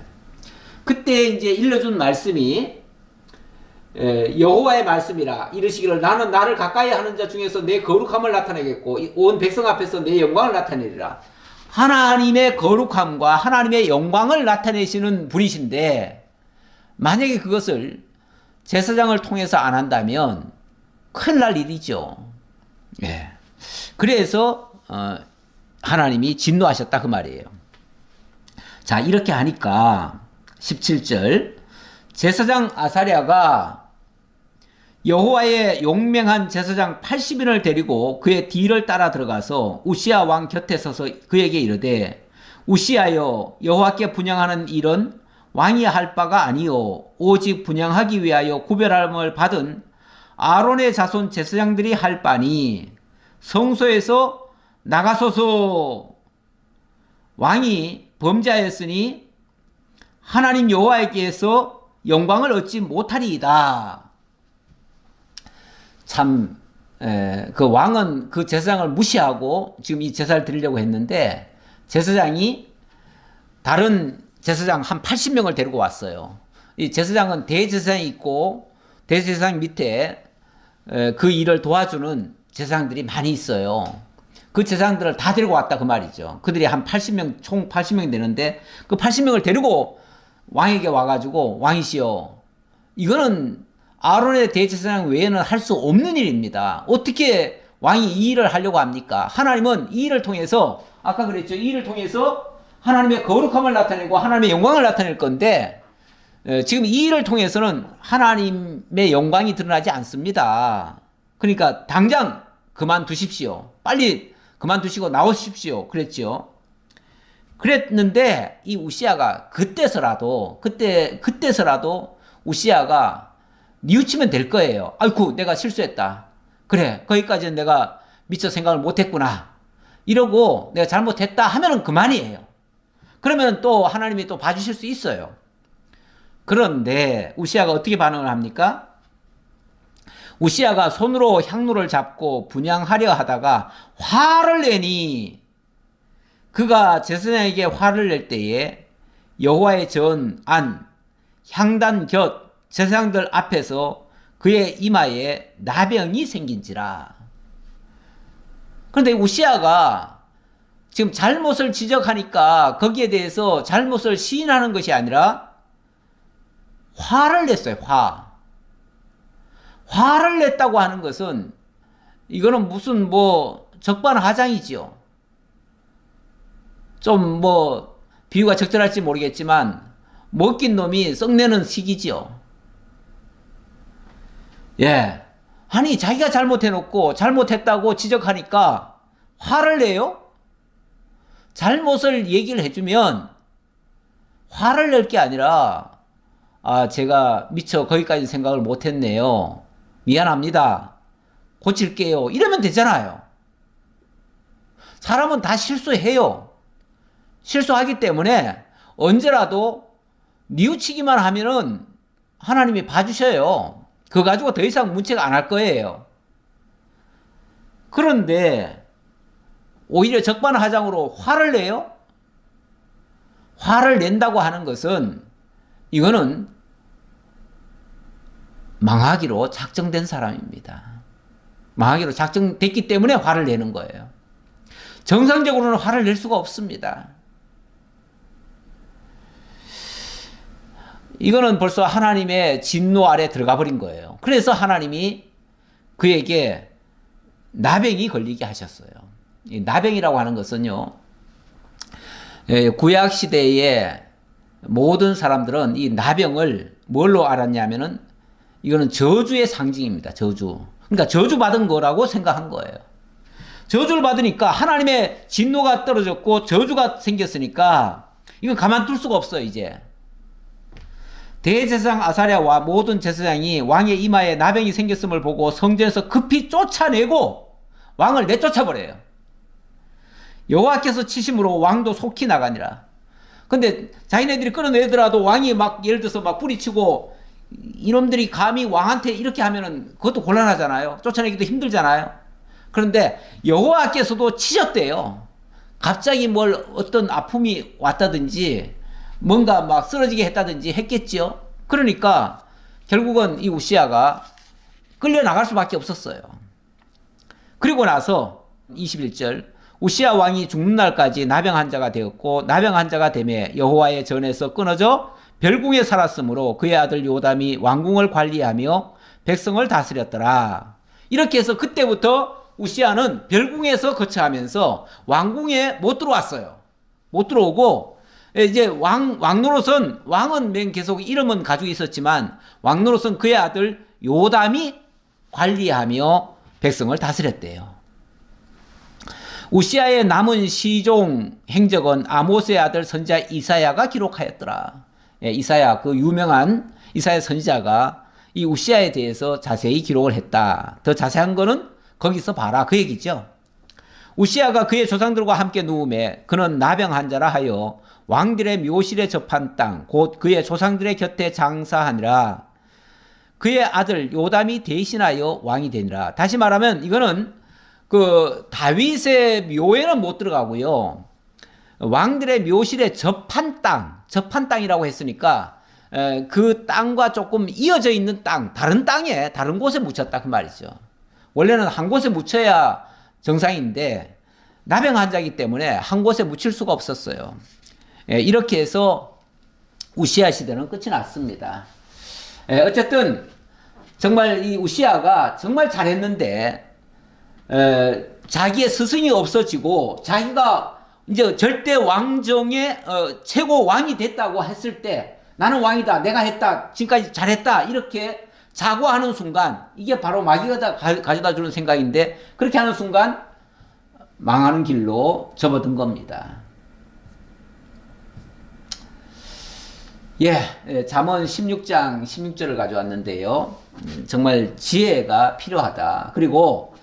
그때 이제 일러준 말씀이 여호와의 말씀이라 이르시기를 나는 나를 가까이 하는 자 중에서 내 거룩함을 나타내겠고 온 백성 앞에서 내 영광을 나타내리라. 하나님의 거룩함과 하나님의 영광을 나타내시는 분이신데 만약에 그것을 제사장을 통해서 안 한다면 큰일 날 일이죠. 예. 그래서 하나님이 진노하셨다 그 말이에요. 자, 이렇게 하니까 17절 제사장 아사랴가 여호와의 용맹한 제사장 80인을 데리고 그의 뒤를 따라 들어가서 우시야 왕 곁에 서서 그에게 이르되 우시야여, 여호와께 분향하는 일은 왕이 할 바가 아니요 오직 분향하기 위하여 구별함을 받은 아론의 자손 제사장들이 할 바니 성소에서 나가소서. 왕이 범죄하였으니 하나님 여호와에게서 영광을 얻지 못하리이다. 참, 그 왕은 그 제사장을 무시하고 지금 이 제사를 드리려고 했는데 제사장이 다른 제사장 한 80명을 데리고 왔어요. 이 제사장은 대제사장이 있고 대제사장 밑에 그 일을 도와주는 제사장들이 많이 있어요. 그 제사장들을 다 데리고 왔다 그 말이죠. 그들이 한 80명, 총 80명 되는데 그 80명을 데리고 왕에게 와가지고 왕이시여, 이거는 아론의 대제사장 외에는 할 수 없는 일입니다. 어떻게 왕이 이 일을 하려고 합니까? 하나님은 이 일을 통해서, 아까 그랬죠. 이 일을 통해서 하나님의 거룩함을 나타내고 하나님의 영광을 나타낼 건데, 지금 이 일을 통해서는 하나님의 영광이 드러나지 않습니다. 그러니까 당장 그만두십시오. 빨리 그만두시고 나오십시오. 그랬죠. 그랬는데 이 우시아가 그때서라도 우시아가 뉘우치면 될 거예요. 아이고, 내가 실수했다. 그래, 거기까지는 내가 미처 생각을 못했구나. 이러고 내가 잘못했다 하면은 그만이에요. 그러면 또 하나님이 또 봐주실 수 있어요. 그런데 우시아가 어떻게 반응을 합니까? 우시아가 손으로 향로를 잡고 분향하려 하다가 화를 내니, 그가 제사장에게 화를 낼 때에 여호와의 전 안 향단 곁 제사장들 앞에서 그의 이마에 나병이 생긴지라. 그런데 우시아가 지금 잘못을 지적하니까 거기에 대해서 잘못을 시인하는 것이 아니라 화를 냈어요. 화를 냈다고 하는 것은 이거는 무슨 뭐 적반하장이지요. 좀 뭐 비유가 적절할지 모르겠지만 먹긴 놈이 썩내는 시기지요. 예. 아니, 자기가 잘못해놓고 잘못했다고 지적하니까 화를 내요? 잘못을 얘기를 해주면 화를 낼 게 아니라, 아, 제가 미처 거기까지 생각을 못했네요. 미안합니다. 고칠게요. 이러면 되잖아요. 사람은 다 실수해요. 실수하기 때문에 언제라도 뉘우치기만 하면은 하나님이 봐주셔요. 그거 가지고 더 이상 문책 안 할 거예요. 그런데 오히려 적반하장으로 화를 내요? 화를 낸다고 하는 것은 이거는 망하기로 작정된 사람입니다. 망하기로 작정됐기 때문에 화를 내는 거예요. 정상적으로는 화를 낼 수가 없습니다. 이거는 벌써 하나님의 진노 아래 들어가 버린 거예요. 그래서 하나님이 그에게 나병이 걸리게 하셨어요. 이 나병이라고 하는 것은요, 구약 시대에 모든 사람들은 이 나병을 뭘로 알았냐면은 이거는 저주의 상징입니다. 저주. 그러니까 저주받은 거라고 생각한 거예요. 저주를 받으니까 하나님의 진노가 떨어졌고 저주가 생겼으니까 이건 가만둘 수가 없어요. 이제 대제사장 아사랴와 모든 제사장이 왕의 이마에 나병이 생겼음을 보고 성전에서 급히 쫓아내고 왕을 내쫓아버려요. 여호와께서 치심으로 왕도 속히 나가니라. 근데 자기네들이 끌어내더라도 왕이 막 예를 들어서 막 뿌리치고 이놈들이 감히 왕한테 이렇게 하면은 그것도 곤란하잖아요. 쫓아내기도 힘들잖아요. 그런데 여호와께서도 치셨대요. 갑자기 뭘 어떤 아픔이 왔다든지 뭔가 막 쓰러지게 했다든지 했겠지요. 그러니까 결국은 이 우시아가 끌려나갈 수밖에 없었어요. 그리고 나서 21절 우시아 왕이 죽는 날까지 나병 환자가 되었고 나병 환자가 되매 여호와의 전에서 끊어져 별궁에 살았으므로 그의 아들 요담이 왕궁을 관리하며 백성을 다스렸더라. 이렇게 해서 그때부터 우시아는 별궁에서 거처하면서 왕궁에 못 들어왔어요. 못 들어오고 이제 왕노릇은 왕은 맨 계속 이름은 가지고 있었지만 왕노릇은 그의 아들 요담이 관리하며 백성을 다스렸대요. 우시아의 남은 시종 행적은 아모스의 아들 선지자 이사야가 기록하였더라. 예, 이사야 그 유명한 이사야 선지자가 이 우시아에 대해서 자세히 기록을 했다. 더 자세한 거는 거기서 봐라 그 얘기죠. 우시아가 그의 조상들과 함께 누움에 그는 나병 환자라 하여 왕들의 묘실에 접한 땅 곧 그의 조상들의 곁에 장사하니라. 그의 아들 요담이 대신하여 왕이 되니라. 다시 말하면 이거는 그 다윗의 묘에는 못 들어가고요. 왕들의 묘실에 접한 땅이라고 했으니까 그 땅과 조금 이어져 있는 땅, 다른 땅에 다른 곳에 묻혔다 그 말이죠. 원래는 한 곳에 묻혀야 정상인데 나병 환자이기 때문에 한 곳에 묻힐 수가 없었어요. 예, 이렇게 해서 우시아 시대는 끝이 났습니다. 예, 어쨌든 정말 이 우시아가 정말 잘했는데 자기의 스승이 없어지고 자기가 이제 절대 왕정의 최고 왕이 됐다고 했을 때 나는 왕이다, 내가 했다, 지금까지 잘했다 이렇게 자고하는 순간 이게 바로 마귀가 가져다 주는 생각인데 그렇게 하는 순간 망하는 길로 접어든 겁니다. 예, 잠언 16장 16절을 가져왔는데요. 정말 지혜가 필요하다. 그리고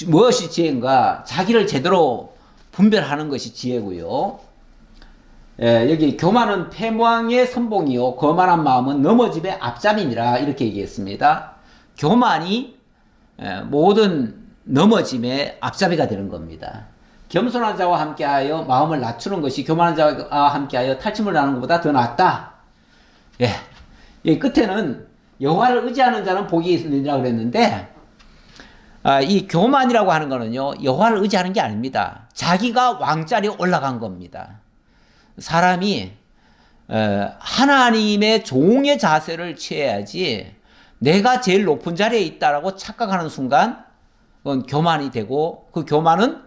무엇이 지혜인가? 자기를 제대로 분별하는 것이 지혜고요. 여기 교만은 패망의 선봉이요 거만한 마음은 넘어짐의 앞잡임이라 이렇게 얘기했습니다. 교만이 모든 넘어짐의 앞잡이가 되는 겁니다. 겸손한 자와 함께하여 마음을 낮추는 것이 교만한 자와 함께하여 탈취물 나는 것보다 더 낫다. 예, 이 끝에는 여호와를 의지하는 자는 복이 있느니라 그랬는데 이 교만이라고 하는 거는요 여호와를 의지하는 게 아닙니다. 자기가 왕자리에 올라간 겁니다. 사람이 하나님의 종의 자세를 취해야지 내가 제일 높은 자리에 있다라고 착각하는 순간 그건 교만이 되고 그 교만은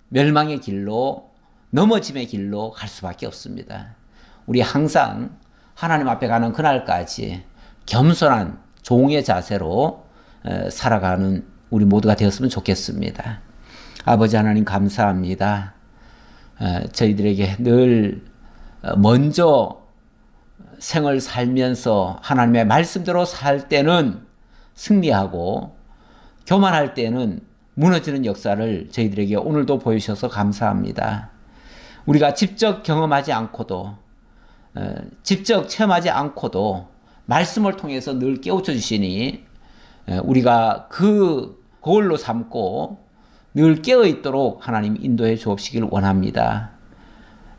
멸망의 길로 넘어짐의 길로 갈 수밖에 없습니다. 우리 항상 하나님 앞에 가는 그날까지 겸손한 종의 자세로 살아가는 우리 모두가 되었으면 좋겠습니다. 아버지 하나님 감사합니다. 저희들에게 늘 먼저 생을 살면서 하나님의 말씀대로 살 때는 승리하고 교만할 때는 무너지는 역사를 저희들에게 오늘도 보여주셔서 감사합니다. 우리가 직접 경험하지 않고도 직접 체험하지 않고도 말씀을 통해서 늘 깨우쳐 주시니 우리가 그 거울로 삼고 늘 깨어 있도록 하나님 인도해 주옵시길 원합니다.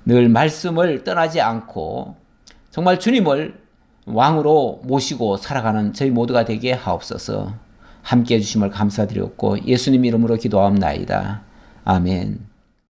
늘 말씀을 떠나지 않고 정말 주님을 왕으로 모시고 살아가는 저희 모두가 되게 하옵소서. 함께해 주심을 감사드렸고 예수님 이름으로 기도하옵나이다. 아멘.